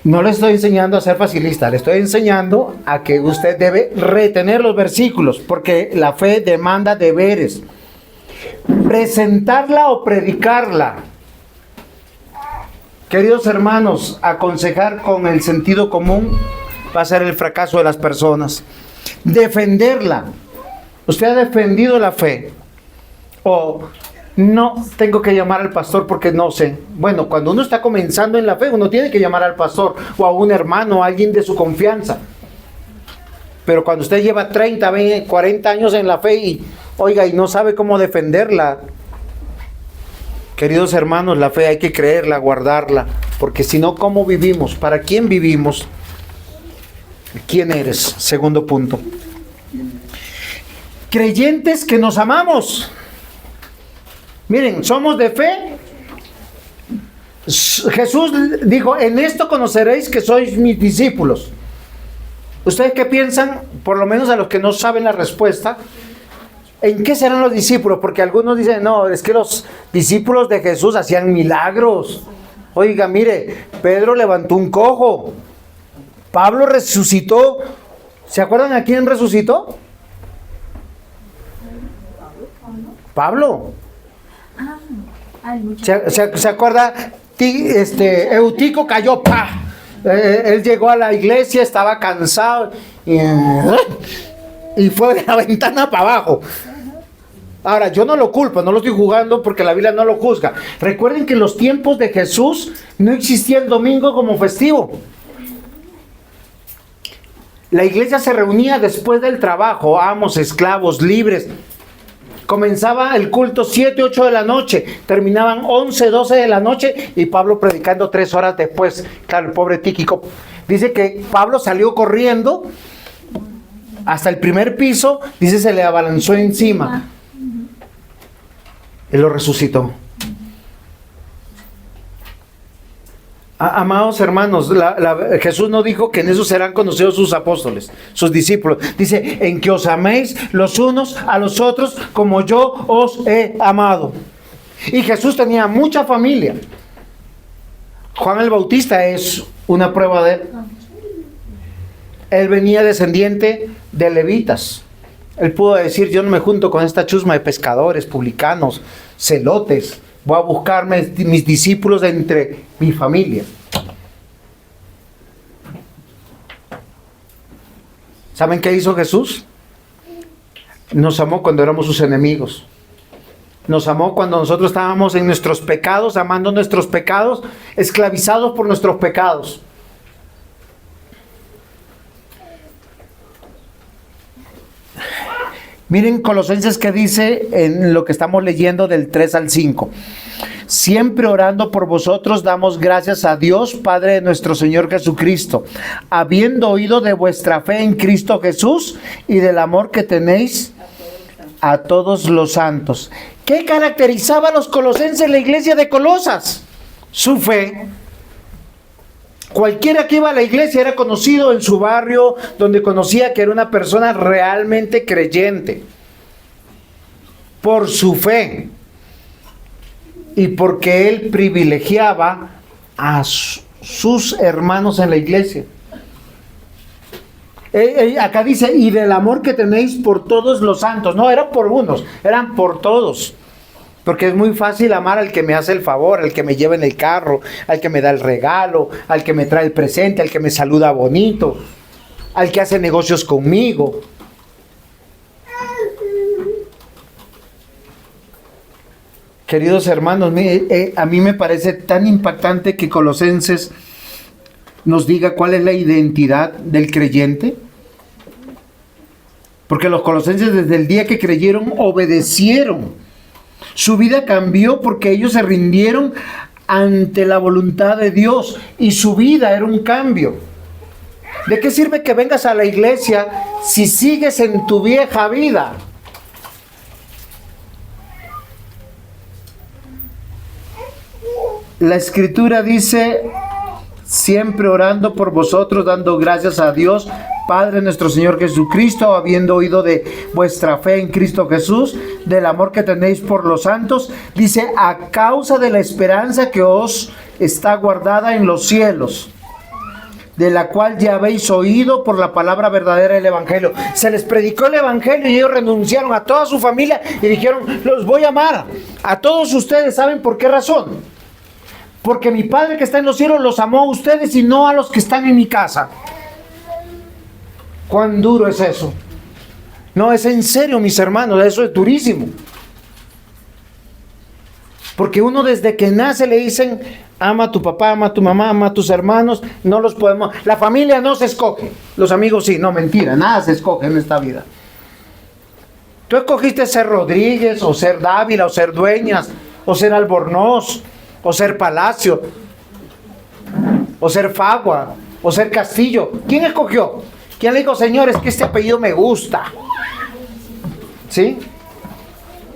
No le estoy enseñando a ser facilista, le estoy enseñando a que usted debe retener los versículos, porque la fe demanda deberes. Presentarla o predicarla. Queridos hermanos, aconsejar con el sentido común va a ser el fracaso de las personas. Defenderla. ¿Usted ha defendido la fe? O no tengo que llamar al pastor porque no sé. Bueno, cuando uno está comenzando en la fe, uno tiene que llamar al pastor o a un hermano, a alguien de su confianza. Pero cuando usted lleva 30, 20, 40 años en la fe y, oiga, y no sabe cómo defenderla. Queridos hermanos, la fe hay que creerla, guardarla, porque si no, ¿cómo vivimos? ¿Para quién vivimos? ¿Quién eres? Segundo punto. Creyentes que nos amamos. Miren, somos de fe. Jesús dijo, en esto conoceréis que sois mis discípulos. ¿Ustedes qué piensan? Por lo menos a los que no saben la respuesta. ¿En qué serán los discípulos? Porque algunos dicen, no, es que los discípulos de Jesús hacían milagros. Oiga, mire, Pedro levantó un cojo. Pablo resucitó. ¿Se acuerdan a quién resucitó? Pablo. ¿Se acuerda? Eutico cayó, ¡pah! Él llegó a la iglesia, estaba cansado y fue de la ventana para abajo. Ahora, yo no lo culpo, no lo estoy juzgando porque la Biblia no lo juzga. Recuerden que en los tiempos de Jesús no existía el domingo como festivo. La iglesia se reunía después del trabajo, amos, esclavos, libres. Comenzaba el culto 7, 8 de la noche, terminaban 11, 12 de la noche y Pablo predicando 3 horas después. Claro, el pobre Tíquico. Dice que Pablo salió corriendo hasta el primer piso, dice se le abalanzó encima. Él lo resucitó. Amados hermanos, Jesús no dijo que en eso serán conocidos sus apóstoles, sus discípulos. Dice, en que os améis los unos a los otros como yo os he amado. Y Jesús tenía mucha familia. Juan el Bautista es una prueba de él. Él venía descendiente de levitas. Él pudo decir, yo no me junto con esta chusma de pescadores, publicanos, celotes. Voy a buscarme mis discípulos de entre mi familia. ¿Saben qué hizo Jesús? Nos amó cuando éramos sus enemigos. Nos amó cuando nosotros estábamos en nuestros pecados, amando nuestros pecados, esclavizados por nuestros pecados. Miren Colosenses que dice en lo que estamos leyendo del 3 al 5. Siempre orando por vosotros damos gracias a Dios, Padre de nuestro Señor Jesucristo, habiendo oído de vuestra fe en Cristo Jesús y del amor que tenéis a todos los santos. ¿Qué caracterizaba a los colosenses, la iglesia de Colosas? Su fe. Cualquiera que iba a la iglesia era conocido en su barrio, donde conocía que era una persona realmente creyente. Por su fe. Y porque él privilegiaba a sus hermanos en la iglesia. Acá dice, y del amor que tenéis por todos los santos. No, eran por unos, eran por todos. Porque es muy fácil amar al que me hace el favor, al que me lleva en el carro, al que me da el regalo, al que me trae el presente, al que me saluda bonito, al que hace negocios conmigo. Queridos hermanos, a mí me parece tan impactante que Colosenses nos diga cuál es la identidad del creyente. Porque los colosenses desde el día que creyeron obedecieron. Su vida cambió porque ellos se rindieron ante la voluntad de Dios y su vida era un cambio. ¿De qué sirve que vengas a la iglesia si sigues en tu vieja vida? La escritura dice, siempre orando por vosotros, dando gracias a Dios, Padre nuestro Señor Jesucristo, habiendo oído de vuestra fe en Cristo Jesús, del amor que tenéis por los santos, dice, a causa de la esperanza que os está guardada en los cielos, de la cual ya habéis oído por la palabra verdadera del Evangelio. Se les predicó el Evangelio y ellos renunciaron a toda su familia y dijeron, los voy a amar a todos ustedes. ¿Saben por qué razón? Porque mi Padre que está en los cielos los amó a ustedes y no a los que están en mi casa. ¿Cuán duro es eso? No, es en serio, mis hermanos, eso es durísimo. Porque uno desde que nace le dicen, ama a tu papá, ama a tu mamá, ama a tus hermanos, no los podemos... La familia no se escoge, los amigos sí, no, mentira, nada se escoge en esta vida. Tú escogiste ser Rodríguez, o ser Dávila, o ser Dueñas, o ser Albornoz, o ser Palacio, o ser Fagua, o ser Castillo. ¿Quién escogió? ¿Quién le dijo, Señor, es que este apellido me gusta? ¿Sí?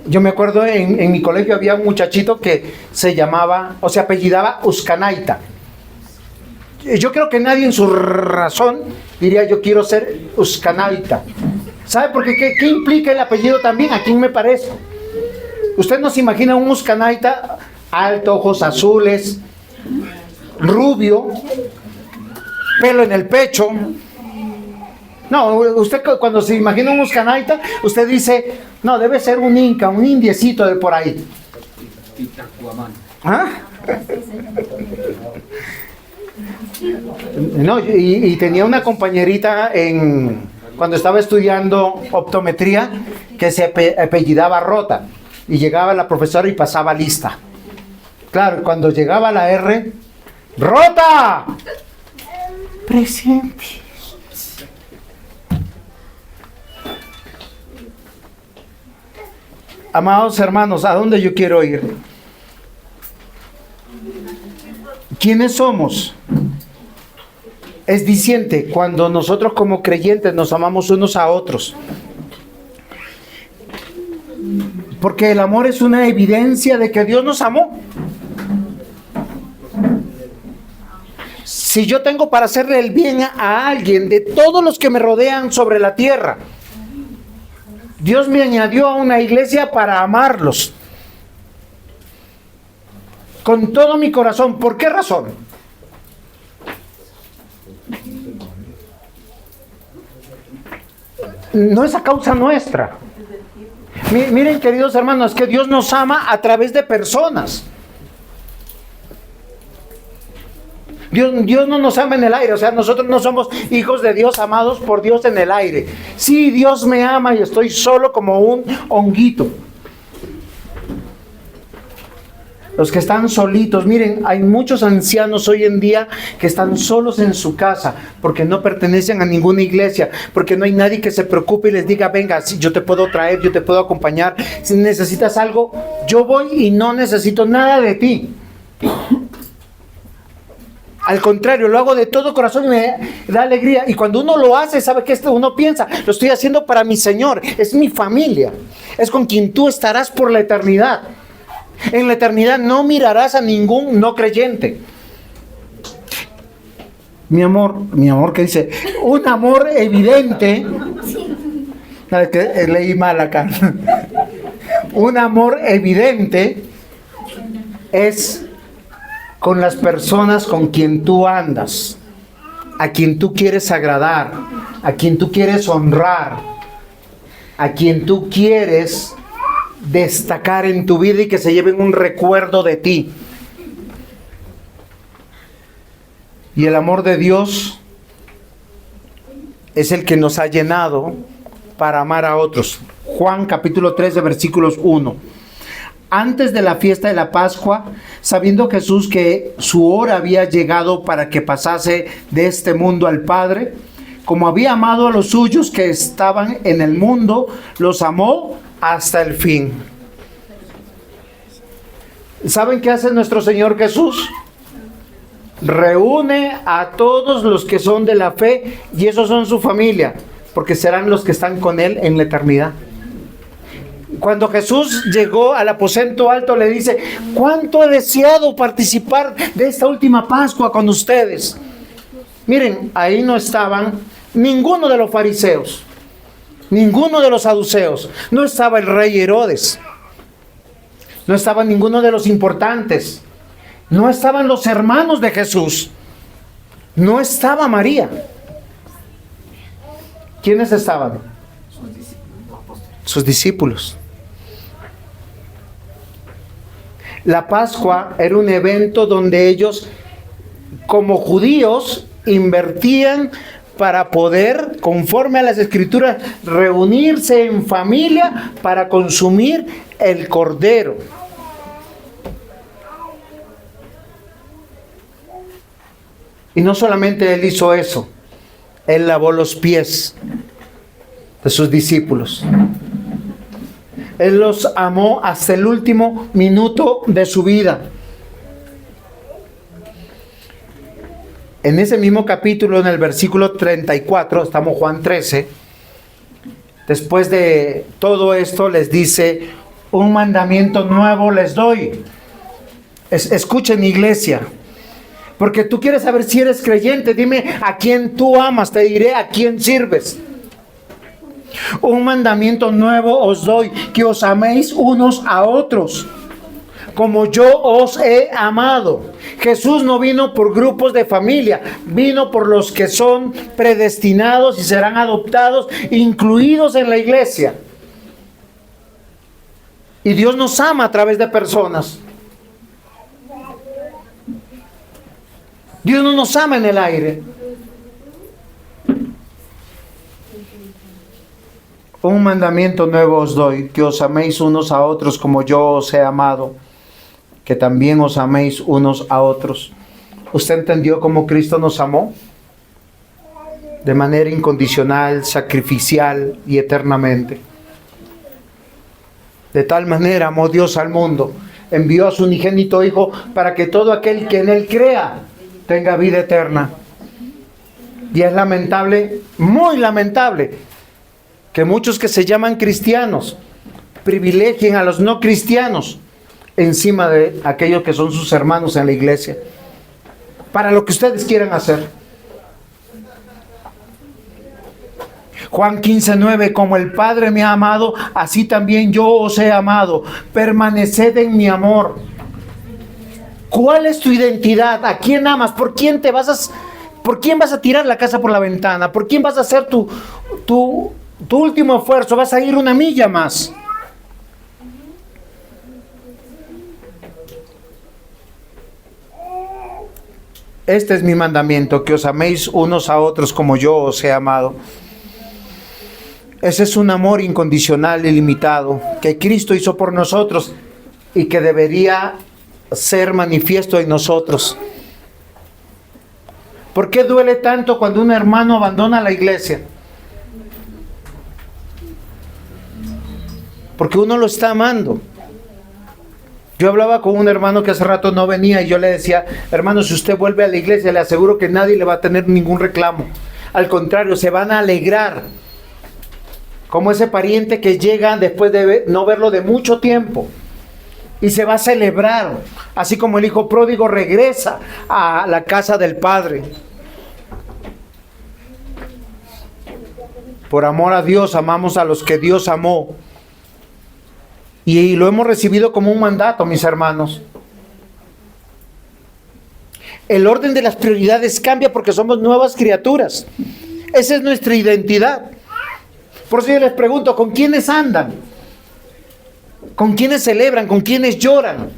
Yo me acuerdo en mi colegio había un muchachito que se llamaba, o se apellidaba Uzcanaita. Yo creo que nadie en su razón diría, yo quiero ser Uzcanaita. ¿Sabe por qué? ¿Qué implica el apellido también? ¿A quién me parece? Usted no se imagina un Uzcanaita alto, ojos azules, rubio, pelo en el pecho. No, usted cuando se imagina un Uzcanaita, usted dice, no, debe ser un inca, un indiecito de por ahí. ¿Ah? No, y tenía una compañerita cuando estaba estudiando optometría que se apellidaba Rota. Y llegaba la profesora y pasaba lista. Claro, cuando llegaba la R, ¡Rota! Presente. Amados hermanos, ¿a dónde yo quiero ir? ¿Quiénes somos? Es diciente cuando nosotros como creyentes nos amamos unos a otros. Porque el amor es una evidencia de que Dios nos amó. Si yo tengo para hacerle el bien a alguien, de todos los que me rodean sobre la tierra, Dios me añadió a una iglesia para amarlos con todo mi corazón. ¿Por qué razón? No es a causa nuestra. Miren, queridos hermanos, que Dios nos ama a través de personas. Dios no nos ama en el aire, o sea, nosotros no somos hijos de Dios amados por Dios en el aire. Sí, Dios me ama y estoy solo como un honguito. Los que están solitos, miren, hay muchos ancianos hoy en día que están solos en su casa porque no pertenecen a ninguna iglesia, porque no hay nadie que se preocupe y les diga, venga, si yo te puedo traer, yo te puedo acompañar, si necesitas algo, yo voy y no necesito nada de ti. Al contrario, lo hago de todo corazón y me da alegría. Y cuando uno lo hace, ¿sabe qué? Uno piensa, lo estoy haciendo para mi Señor, es mi familia, es con quien tú estarás por la eternidad. En la eternidad no mirarás a ningún no creyente. Mi amor, ¿qué dice? Un amor evidente. ¿Sabes qué? Leí mal acá. Un amor evidente es con las personas con quien tú andas, a quien tú quieres agradar, a quien tú quieres honrar, a quien tú quieres destacar en tu vida y que se lleven un recuerdo de ti. Y el amor de Dios es el que nos ha llenado para amar a otros. Juan capítulo 13 versículos 1. Antes de la fiesta de la Pascua, sabiendo Jesús que su hora había llegado para que pasase de este mundo al Padre, como había amado a los suyos que estaban en el mundo, los amó hasta el fin. ¿Saben qué hace nuestro Señor Jesús? Reúne a todos los que son de la fe y esos son su familia, porque serán los que están con Él en la eternidad. Cuando Jesús llegó al aposento alto, le dice, ¿cuánto he deseado participar de esta última Pascua con ustedes? Miren, ahí no estaban ninguno de los fariseos, ninguno de los saduceos, no estaba el rey Herodes, no estaba ninguno de los importantes, no estaban los hermanos de Jesús, no estaba María. ¿Quiénes estaban? Sus discípulos. La Pascua era un evento donde ellos, como judíos, invertían para poder, conforme a las Escrituras, reunirse en familia para consumir el cordero. Y no solamente Él hizo eso, Él lavó los pies de sus discípulos. Él los amó hasta el último minuto de su vida. En ese mismo capítulo, en el versículo 34, estamos Juan 13, después de todo esto les dice, un mandamiento nuevo les doy. Escuchen, iglesia, porque tú quieres saber si eres creyente, dime a quién tú amas, te diré a quién sirves. Un mandamiento nuevo os doy, que os améis unos a otros, como yo os he amado. Jesús no vino por grupos de familia, vino por los que son predestinados y serán adoptados, incluidos en la iglesia. Y Dios nos ama a través de personas. Dios no nos ama en el aire. Un mandamiento nuevo os doy, que os améis unos a otros como yo os he amado, que también os améis unos a otros. ¿Usted entendió cómo Cristo nos amó? De manera incondicional, sacrificial y eternamente. De tal manera amó Dios al mundo, envió a su unigénito Hijo para que todo aquel que en Él crea tenga vida eterna. Y es lamentable, muy lamentable, que muchos que se llaman cristianos privilegien a los no cristianos encima de aquellos que son sus hermanos en la iglesia. para lo que ustedes quieran hacer. Juan 15:9, como el Padre me ha amado, así también yo os he amado. Permaneced en mi amor. ¿Cuál es tu identidad? ¿A quién amas? ¿Por quién vas a tirar la casa por la ventana? ¿Por quién vas a hacer tu último esfuerzo? ¿Vas a ir una milla más? Este es mi mandamiento, que os améis unos a otros como yo os he amado. Ese es un amor incondicional, ilimitado, que Cristo hizo por nosotros y que debería ser manifiesto en nosotros. ¿Por qué duele tanto cuando un hermano abandona la iglesia? Porque uno lo está amando. Yo hablaba con un hermano que hace rato no venía y yo le decía, hermano, si usted vuelve a la iglesia, le aseguro que nadie le va a tener ningún reclamo. Al contrario, se van a alegrar. Como ese pariente que llega después de no verlo de mucho tiempo y se va a celebrar, así como el hijo pródigo regresa a la casa del padre. Por amor a Dios amamos a los que Dios amó, y lo hemos recibido como un mandato, mis hermanos. El orden de las prioridades cambia porque somos nuevas criaturas. Esa es nuestra identidad. Por eso yo les pregunto, ¿con quiénes andan? ¿Con quiénes celebran? ¿Con quiénes lloran?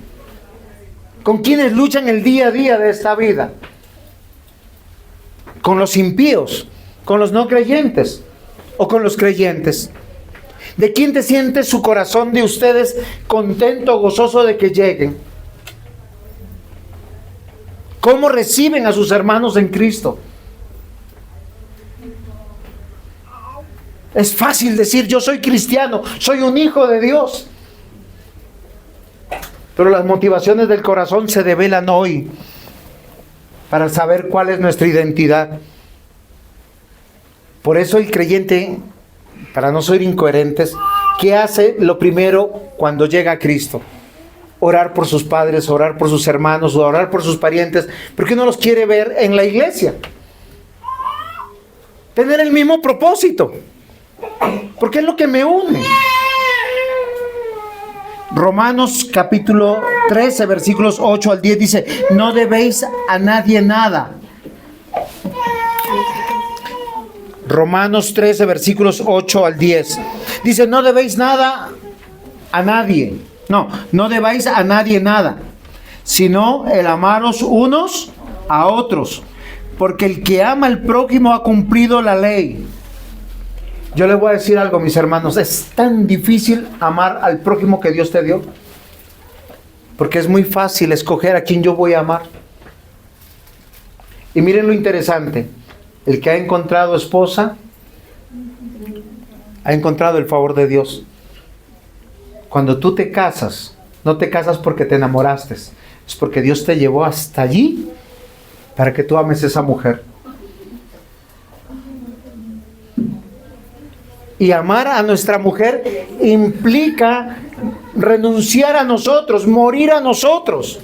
¿Con quiénes luchan el día a día de esta vida? ¿Con los impíos? ¿Con los no creyentes? ¿O con los creyentes? ¿De quién te siente su corazón de ustedes contento, gozoso de que lleguen? ¿Cómo reciben a sus hermanos en Cristo? Es fácil decir, yo soy cristiano, soy un hijo de Dios. Pero las motivaciones del corazón se develan hoy para saber cuál es nuestra identidad. Por eso el creyente, para no ser incoherentes, ¿qué hace lo primero cuando llega a Cristo? Orar por sus padres, orar por sus hermanos, orar por sus parientes, porque no los quiere ver en la iglesia. Tener el mismo propósito, porque es lo que me une. Romanos capítulo 13, versículos 8 al 10 dice, no debéis a nadie nada. Romanos 13, versículos 8 al 10. Dice, no debéis nada a nadie. No debáis a nadie nada, sino el amaros unos a otros. Porque el que ama al prójimo ha cumplido la ley. Yo les voy a decir algo, mis hermanos. Es tan difícil amar al prójimo que Dios te dio. Porque es muy fácil escoger a quién yo voy a amar. Y miren lo interesante. El que ha encontrado esposa, ha encontrado el favor de Dios. Cuando tú te casas, no te casas porque te enamoraste. Es porque Dios te llevó hasta allí para que tú ames a esa mujer. Y amar a nuestra mujer implica renunciar a nosotros, morir a nosotros.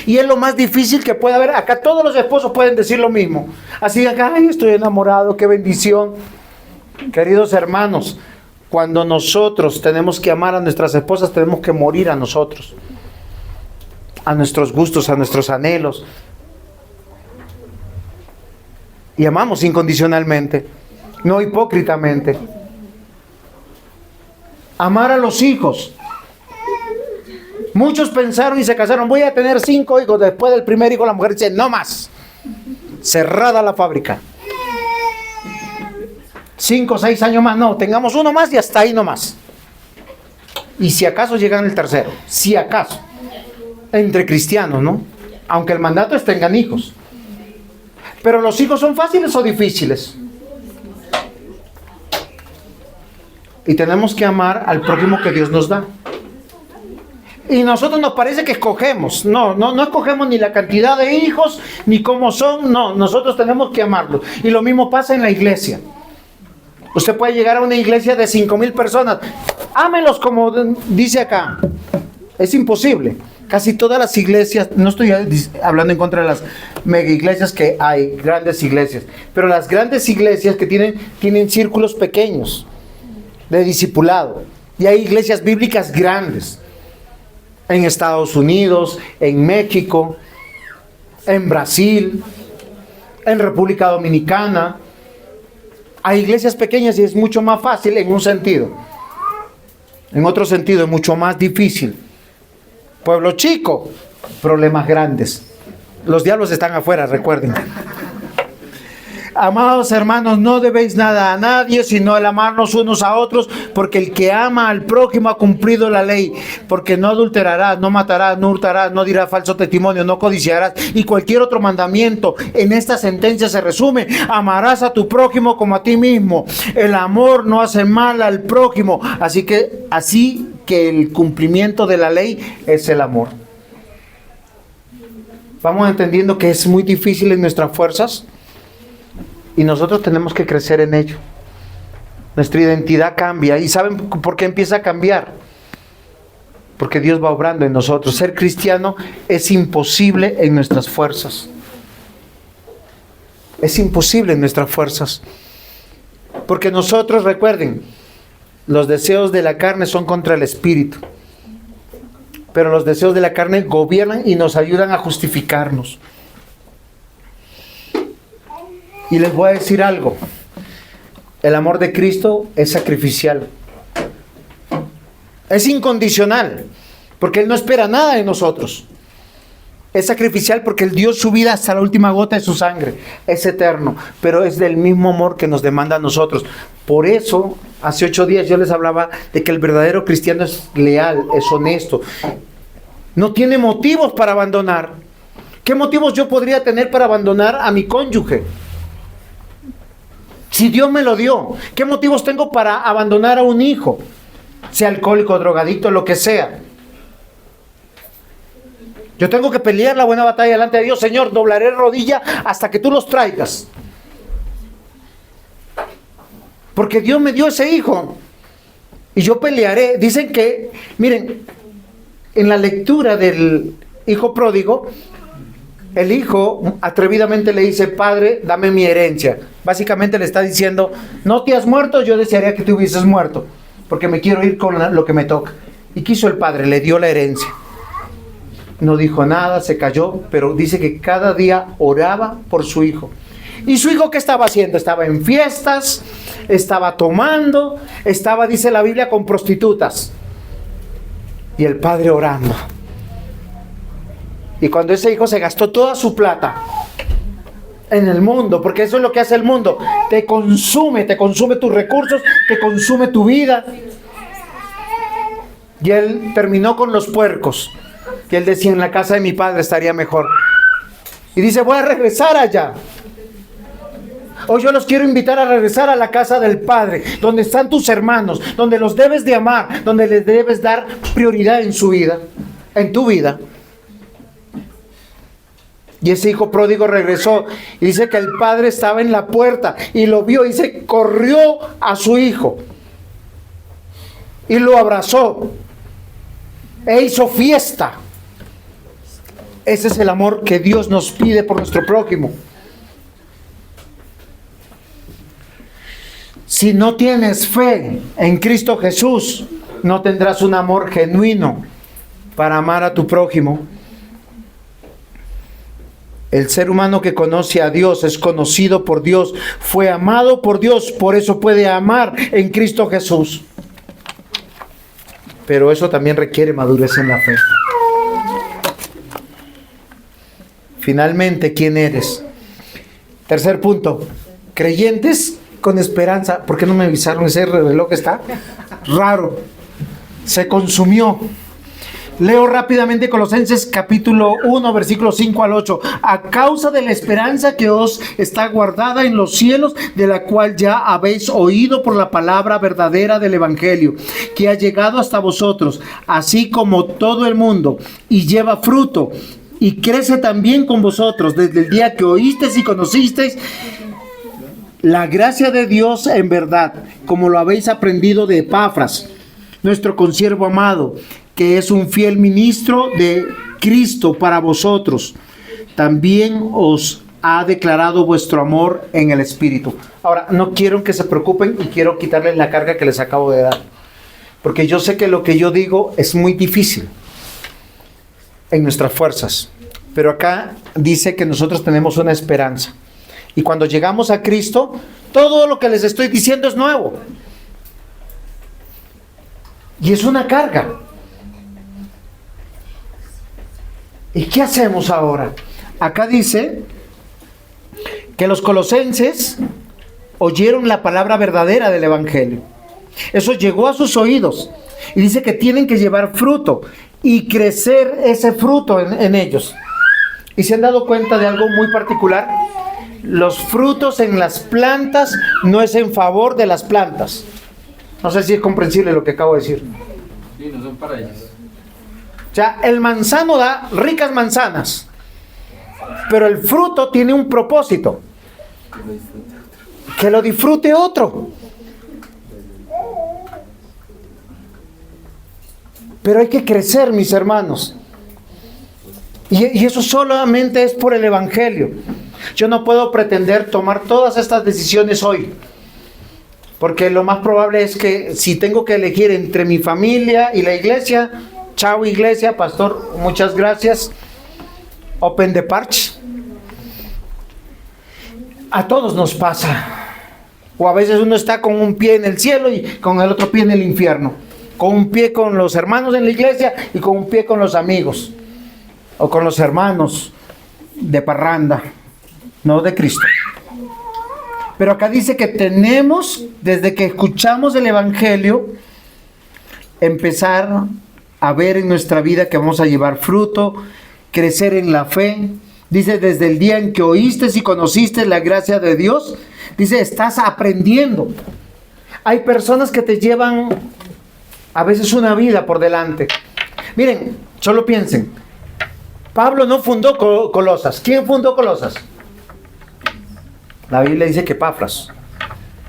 Y es lo más difícil que puede haber. Acá todos los esposos pueden decir lo mismo. Así acá, ay, estoy enamorado, qué bendición. Queridos hermanos, cuando nosotros tenemos que amar a nuestras esposas, tenemos que morir a nosotros. A nuestros gustos, a nuestros anhelos. Y amamos incondicionalmente, no hipócritamente. Amar a los hijos. Muchos pensaron y se casaron, voy a tener 5 hijos. Después del primer hijo la mujer dice, no más. Cerrada la fábrica. 5 o 6 años más, no, tengamos uno más y hasta ahí nomás. Y si acaso llegan el tercero, si acaso. Entre cristianos, ¿no? Aunque el mandato es tengan hijos. Pero los hijos son fáciles o difíciles. Y tenemos que amar al prójimo que Dios nos da. Y nosotros nos parece que escogemos. No escogemos ni la cantidad de hijos, ni cómo son. No, nosotros tenemos que amarlos. Y lo mismo pasa en la iglesia. Usted puede llegar a una iglesia de 5,000 personas. Ámelos como dice acá. Es imposible. Casi todas las iglesias, no estoy hablando en contra de las mega iglesias que hay, grandes iglesias, pero las grandes iglesias que tienen círculos pequeños de discipulado. Y hay iglesias bíblicas grandes en Estados Unidos, en México, en Brasil, en República Dominicana. Hay iglesias pequeñas y es mucho más fácil en un sentido. En otro sentido es mucho más difícil. Pueblo chico, problemas grandes. Los diablos están afuera, recuerden. Amados hermanos, no debéis nada a nadie, sino el amarnos unos a otros, porque el que ama al prójimo ha cumplido la ley. Porque no adulterarás, no matarás, no hurtarás, no dirás falso testimonio, no codiciarás, y cualquier otro mandamiento. En esta sentencia se resume: amarás a tu prójimo como a ti mismo. El amor no hace mal al prójimo, así que el cumplimiento de la ley es el amor. Vamos entendiendo que es muy difícil en nuestras fuerzas. Y nosotros tenemos que crecer en ello. Nuestra identidad cambia. ¿Y saben por qué empieza a cambiar? Porque Dios va obrando en nosotros. Ser cristiano es imposible en nuestras fuerzas. Es imposible en nuestras fuerzas. Porque nosotros, recuerden, los deseos de la carne son contra el espíritu. Pero los deseos de la carne gobiernan y nos ayudan a justificarnos. Y les voy a decir algo: el amor de Cristo es sacrificial, es incondicional, porque Él no espera nada de nosotros. Es sacrificial porque Él dio su vida hasta la última gota de su sangre. Es eterno, pero es del mismo amor que nos demanda a nosotros. Por eso, hace 8 días yo les hablaba de que el verdadero cristiano es leal, es honesto, no tiene motivos para abandonar. ¿Qué motivos yo podría tener para abandonar a mi cónyuge? Si Dios me lo dio, ¿qué motivos tengo para abandonar a un hijo? Sea alcohólico, drogadicto, lo que sea. Yo tengo que pelear la buena batalla delante de Dios. Señor, doblaré rodilla hasta que tú los traigas. Porque Dios me dio ese hijo. Y yo pelearé. Dicen que, miren, en la lectura del hijo pródigo, el hijo atrevidamente le dice: Padre, dame mi herencia. Básicamente le está diciendo: no te has muerto, yo desearía que te hubieses muerto, porque me quiero ir con lo que me toca. Y quiso el padre, le dio la herencia. No dijo nada, se calló, pero dice que cada día oraba por su hijo. ¿Y su hijo qué estaba haciendo? Estaba en fiestas, estaba tomando, estaba, dice la Biblia, con prostitutas. Y el padre orando. Y cuando ese hijo se gastó toda su plata en el mundo, porque eso es lo que hace el mundo, te consume tus recursos, te consume tu vida. Y él terminó con los puercos. Y él decía: en la casa de mi padre estaría mejor. Y dice: voy a regresar allá. Hoy yo los quiero invitar a regresar a la casa del Padre, donde están tus hermanos, donde los debes de amar, donde les debes dar prioridad en su vida, en tu vida. Y ese hijo pródigo regresó y dice que el padre estaba en la puerta y lo vio y se corrió a su hijo y lo abrazó e hizo fiesta. Ese es el amor que Dios nos pide por nuestro prójimo. Si no tienes fe en Cristo Jesús, no tendrás un amor genuino para amar a tu prójimo. El ser humano que conoce a Dios es conocido por Dios, fue amado por Dios, por eso puede amar en Cristo Jesús. Pero eso también requiere madurez en la fe. Finalmente, ¿quién eres? Tercer punto, creyentes con esperanza. ¿Por qué no me avisaron? Ese reloj está raro. Se consumió. Leo rápidamente Colosenses capítulo 1, versículos 5 al 8. A causa de la esperanza que os está guardada en los cielos, de la cual ya habéis oído por la palabra verdadera del Evangelio, que ha llegado hasta vosotros, así como todo el mundo, y lleva fruto, y crece también con vosotros, desde el día que oísteis y conocisteis la gracia de Dios en verdad, como lo habéis aprendido de Epafras, nuestro consiervo amado, que es un fiel ministro de Cristo para vosotros, también os ha declarado vuestro amor en el Espíritu. Ahora, no quiero que se preocupen y quiero quitarles la carga que les acabo de dar, porque yo sé que lo que yo digo es muy difícil en nuestras fuerzas, pero acá dice que nosotros tenemos una esperanza, y cuando llegamos a Cristo, todo lo que les estoy diciendo es nuevo, y es una carga. ¿Y qué hacemos ahora? Acá dice que los colosenses oyeron la palabra verdadera del Evangelio. Eso llegó a sus oídos. Y dice que tienen que llevar fruto y crecer ese fruto en ellos. ¿Y se han dado cuenta de algo muy particular? Los frutos en las plantas no es en favor de las plantas. No sé si es comprensible lo que acabo de decir. Sí, no son para ellos. O sea, el manzano da ricas manzanas, pero el fruto tiene un propósito: que lo disfrute otro. Pero hay que crecer, mis hermanos. Y eso solamente es por el Evangelio. Yo no puedo pretender tomar todas estas decisiones hoy, porque lo más probable es que si tengo que elegir entre mi familia y la iglesia, chao iglesia, pastor, muchas gracias, open the parch. A todos nos pasa. O a veces uno está con un pie en el cielo y con el otro pie en el infierno. Con un pie con los hermanos en la iglesia y con un pie con los amigos. O con los hermanos de parranda, no de Cristo. Pero acá dice que tenemos, desde que escuchamos el Evangelio, empezar a ver en nuestra vida que vamos a llevar fruto, crecer en la fe. Dice, desde el día en que oíste y conociste la gracia de Dios, dice, estás aprendiendo. Hay personas que te llevan a veces una vida por delante. Miren, solo piensen. Pablo no fundó Colosas. ¿Quién fundó Colosas? La Biblia dice que Epafras.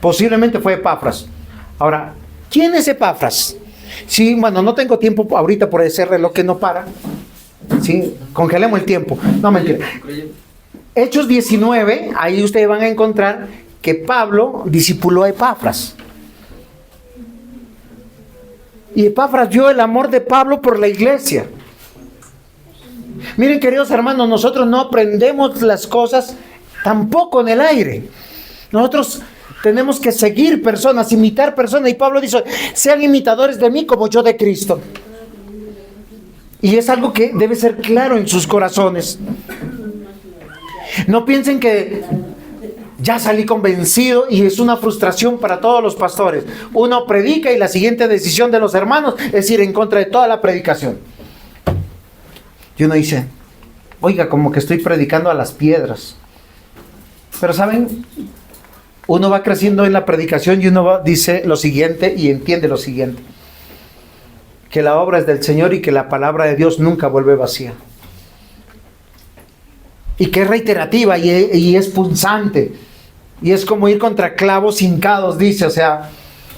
Posiblemente fue Epafras. Ahora, ¿quién es Epafras? Sí, bueno, no tengo tiempo ahorita por ese reloj que no para. Sí, congelemos el tiempo. No, mentira. Hechos 19, ahí ustedes van a encontrar que Pablo discipuló a Epafras. Y Epafras vio el amor de Pablo por la iglesia. Miren, queridos hermanos, nosotros no aprendemos las cosas tampoco en el aire. Nosotros tenemos que seguir personas, imitar personas. Y Pablo dice, sean imitadores de mí como yo de Cristo. Y es algo que debe ser claro en sus corazones. No piensen que ya salí convencido y es una frustración para todos los pastores. Uno predica y la siguiente decisión de los hermanos es ir en contra de toda la predicación. Y uno dice, oiga, como que estoy predicando a las piedras. Pero ¿saben? Uno va creciendo en la predicación y uno dice lo siguiente y entiende lo siguiente: que la obra es del Señor y que la palabra de Dios nunca vuelve vacía. Y que es reiterativa y es punzante. Y es como ir contra clavos hincados, dice. O sea,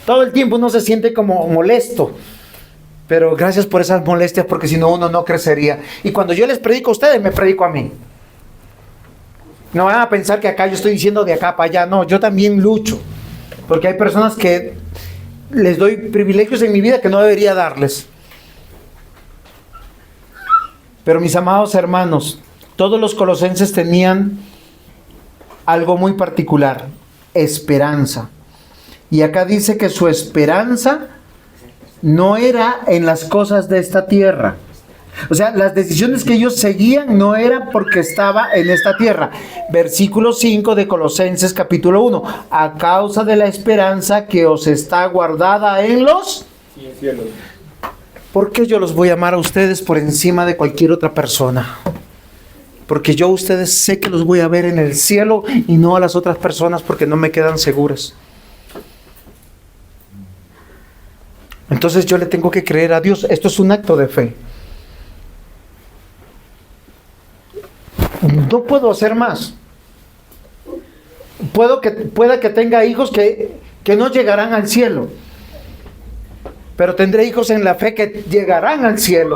todo el tiempo uno se siente como molesto. Pero gracias por esas molestias, porque si no uno no crecería. Y cuando yo les predico a ustedes, me predico a mí. No van a pensar que acá yo estoy diciendo de acá para allá. No, yo también lucho. Porque hay personas que les doy privilegios en mi vida que no debería darles. Pero mis amados hermanos, todos los colosenses tenían algo muy particular: esperanza. Y acá dice que su esperanza no era en las cosas de esta tierra. O sea, las decisiones que ellos seguían no eran porque estaba en esta tierra. Versículo 5 de Colosenses capítulo 1. A causa de la esperanza que os está guardada en los cielos. ¿Por qué yo los voy a amar a ustedes por encima de cualquier otra persona? Porque yo a ustedes sé que los voy a ver en el cielo y no a las otras personas, porque no me quedan seguras. Entonces yo le tengo que creer a Dios. Esto es un acto de fe. No puedo hacer más. Pueda que tenga hijos que no llegarán al cielo. pero tendré hijos en la fe que llegarán al cielo.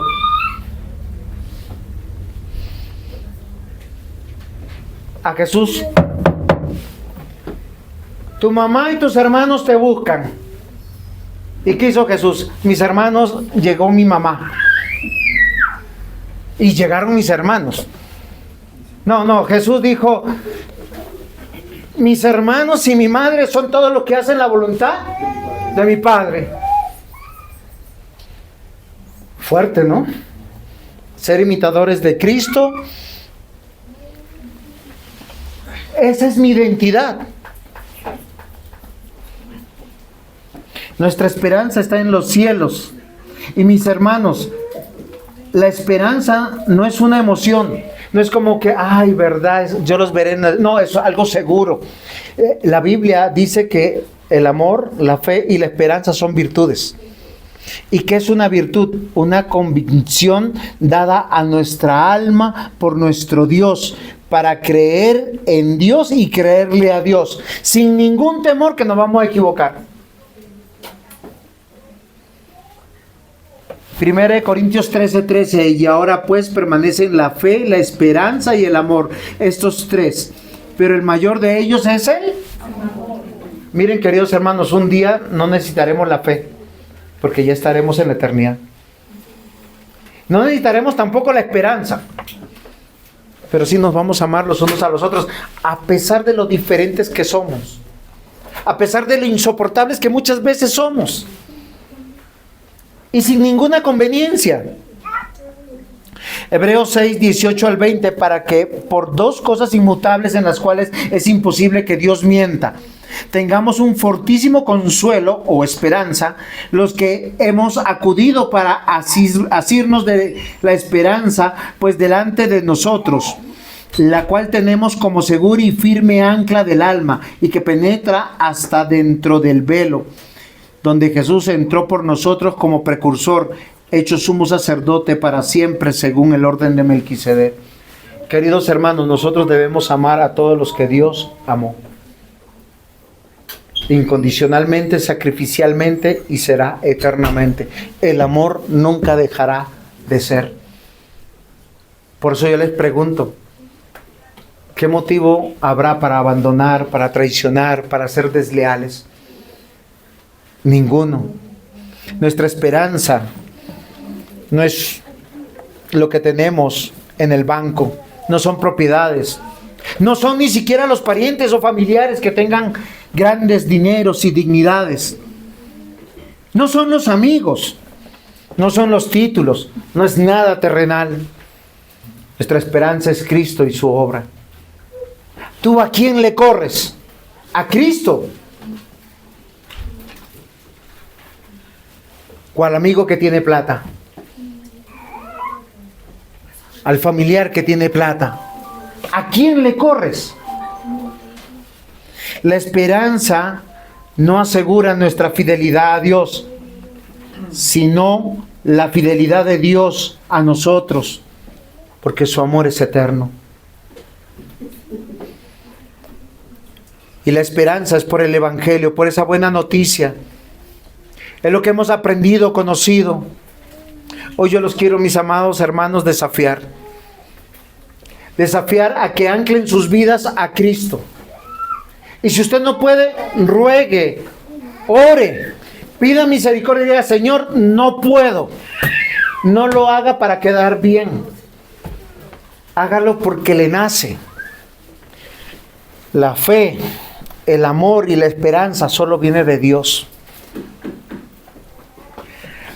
A Jesús: tu mamá y tus hermanos te buscan. ¿Y qué hizo Jesús? Mis hermanos, llegó mi mamá. Y llegaron mis hermanos. No, Jesús dijo: mis hermanos y mi madre son todos los que hacen la voluntad de mi Padre. Fuerte, ¿no? Ser imitadores de Cristo. Esa es mi identidad. Nuestra esperanza está en los cielos. Y mis hermanos, la esperanza no es una emoción. No es como que, ay, verdad, yo los veré. No, es algo seguro. La Biblia dice que el amor, la fe y la esperanza son virtudes. ¿Y qué es una virtud? Una convicción dada a nuestra alma por nuestro Dios, para creer en Dios y creerle a Dios, sin ningún temor que nos vamos a equivocar. 1 Corintios 13:13, y ahora pues permanecen la fe, la esperanza y el amor, estos tres, pero el mayor de ellos es el amor. Miren, queridos hermanos, un día no necesitaremos la fe, porque ya estaremos en la eternidad. No necesitaremos tampoco la esperanza, pero sí nos vamos a amar los unos a los otros, a pesar de lo diferentes que somos, a pesar de lo insoportables que muchas veces somos, y sin ninguna conveniencia. Hebreos 6, 18 al 20, para que por dos cosas inmutables en las cuales es imposible que Dios mienta, tengamos un fortísimo consuelo o esperanza, los que hemos acudido para asirnos de la esperanza, pues delante de nosotros, la cual tenemos como segura y firme ancla del alma, y que penetra hasta dentro del velo, donde Jesús entró por nosotros como precursor, hecho sumo sacerdote para siempre, según el orden de Melquisedec. Queridos hermanos, nosotros debemos amar a todos los que Dios amó, incondicionalmente, sacrificialmente, y será eternamente. El amor nunca dejará de ser. Por eso yo les pregunto, ¿qué motivo habrá para abandonar, para traicionar, para ser desleales? Ninguno. Nuestra esperanza no es lo que tenemos en el banco, no son propiedades, no son ni siquiera los parientes o familiares que tengan grandes dineros y dignidades, no son los amigos, no son los títulos, no es nada terrenal. Nuestra esperanza es Cristo y su obra. ¿Tú a quién le corres? A Cristo. ¿O al amigo que tiene plata? ¿Al familiar que tiene plata? ¿A quién le corres? La esperanza no asegura nuestra fidelidad a Dios, sino la fidelidad de Dios a nosotros, porque su amor es eterno. Y la esperanza es por el Evangelio, por esa buena noticia. Es lo que hemos aprendido, conocido. Hoy yo los quiero, mis amados hermanos, desafiar. Desafiar a que anclen sus vidas a Cristo. Y si usted no puede, ruegue, ore, pida misericordia y diga: Señor, no puedo. No lo haga para quedar bien. Hágalo porque le nace. La fe, el amor y la esperanza solo viene de Dios.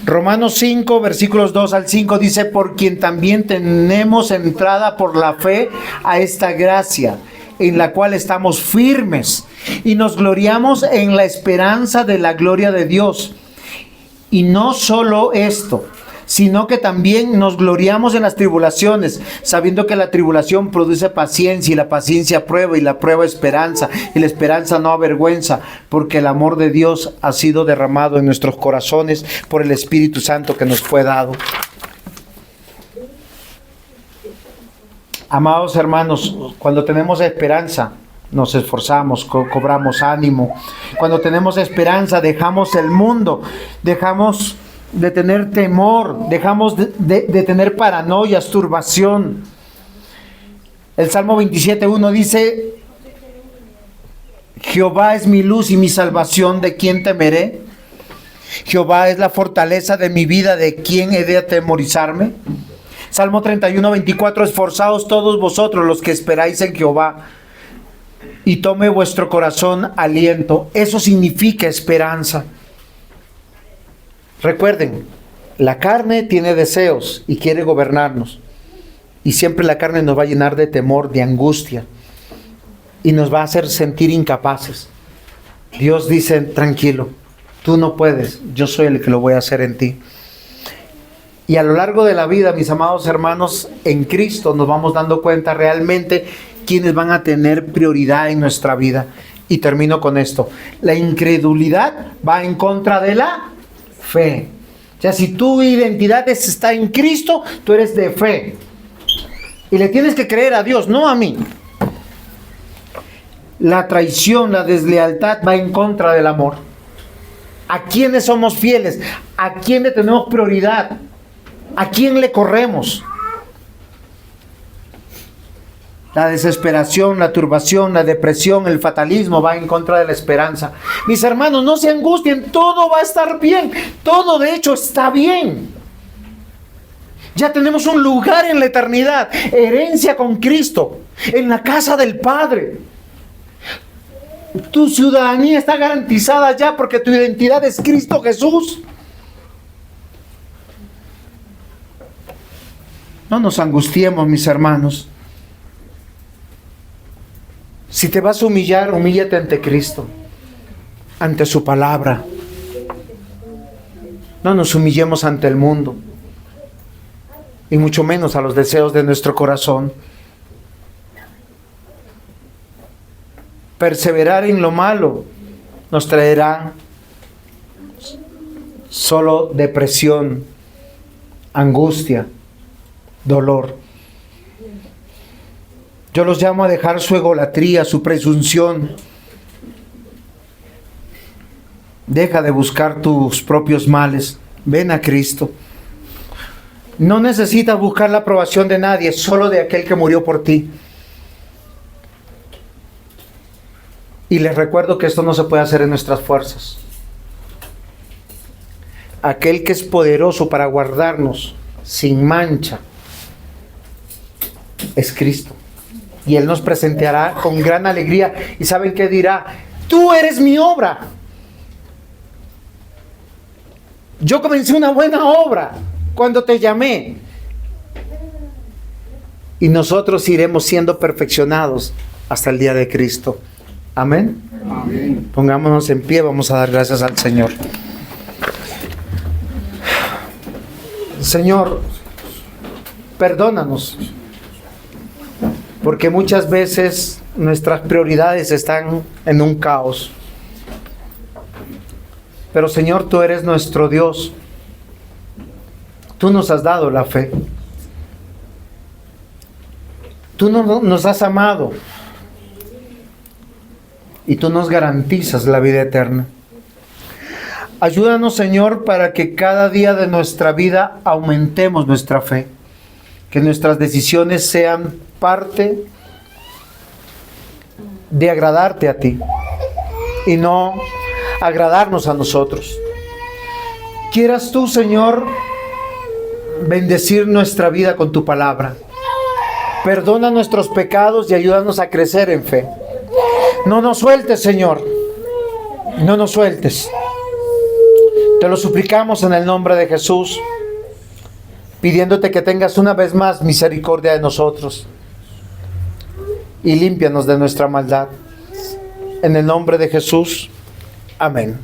Romanos 5, versículos 2 al 5 dice: por quien también tenemos entrada por la fe a esta gracia, en la cual estamos firmes y nos gloriamos en la esperanza de la gloria de Dios. Y no solo esto, sino que también nos gloriamos en las tribulaciones, sabiendo que la tribulación produce paciencia, y la paciencia prueba, y la prueba esperanza, y la esperanza no avergüenza, porque el amor de Dios ha sido derramado en nuestros corazones por el Espíritu Santo que nos fue dado. Amados hermanos, cuando tenemos esperanza, nos esforzamos, cobramos ánimo. Cuando tenemos esperanza, dejamos el mundo, dejamos de tener temor, dejamos de tener paranoias, turbación. El Salmo 27:1 dice: Jehová es mi luz y mi salvación, ¿de quién temeré? Jehová es la fortaleza de mi vida, ¿de quién he de atemorizarme? Salmo 31:24: esforzaos todos vosotros los que esperáis en Jehová, y tome vuestro corazón aliento. Eso significa esperanza. Recuerden, la carne tiene deseos y quiere gobernarnos. Y siempre la carne nos va a llenar de temor, de angustia. Y nos va a hacer sentir incapaces. Dios dice: tranquilo, tú no puedes, yo soy el que lo voy a hacer en ti. Y a lo largo de la vida, mis amados hermanos, en Cristo nos vamos dando cuenta realmente quiénes van a tener prioridad en nuestra vida. Y termino con esto: la incredulidad va en contra de la fe. O sea, si tu identidad está en Cristo, tú eres de fe. Y le tienes que creer a Dios, no a mí. La traición, la deslealtad va en contra del amor. ¿A quiénes somos fieles? ¿A quién le tenemos prioridad? ¿A quién le corremos? La desesperación, la turbación, la depresión, el fatalismo va en contra de la esperanza. Mis hermanos, no se angustien, todo va a estar bien. Todo de hecho está bien. Ya tenemos un lugar en la eternidad, herencia con Cristo, en la casa del Padre. Tu ciudadanía está garantizada ya porque tu identidad es Cristo Jesús. No nos angustiemos, mis hermanos. Si te vas a humillar, humíllate ante Cristo, ante su palabra. No nos humillemos ante el mundo, y mucho menos a los deseos de nuestro corazón. Perseverar en lo malo nos traerá solo depresión, angustia, dolor. Yo los llamo a dejar su egolatría, su presunción. Deja de buscar tus propios males. Ven a Cristo. No necesitas buscar la aprobación de nadie, solo de aquel que murió por ti. Y les recuerdo que esto no se puede hacer en nuestras fuerzas. Aquel que es poderoso para guardarnos sin mancha es Cristo. Y Él nos presentará con gran alegría. ¿Y saben qué dirá? Tú eres mi obra. Yo comencé una buena obra cuando te llamé. Y nosotros iremos siendo perfeccionados hasta el día de Cristo. Amén. Amén. Pongámonos en pie, vamos a dar gracias al Señor. Señor, perdónanos, porque muchas veces nuestras prioridades están en un caos. Pero Señor, tú eres nuestro Dios. Tú nos has dado la fe. Tú nos has amado. Y tú nos garantizas la vida eterna. Ayúdanos, Señor, para que cada día de nuestra vida aumentemos nuestra fe. Que nuestras decisiones sean parte de agradarte a ti y no agradarnos a nosotros. Quieras tú, Señor, bendecir nuestra vida con tu palabra. Perdona nuestros pecados y ayúdanos a crecer en fe. No nos sueltes, Señor. No nos sueltes. Te lo suplicamos en el nombre de Jesús, pidiéndote que tengas una vez más misericordia de nosotros y límpianos de nuestra maldad. En el nombre de Jesús. Amén.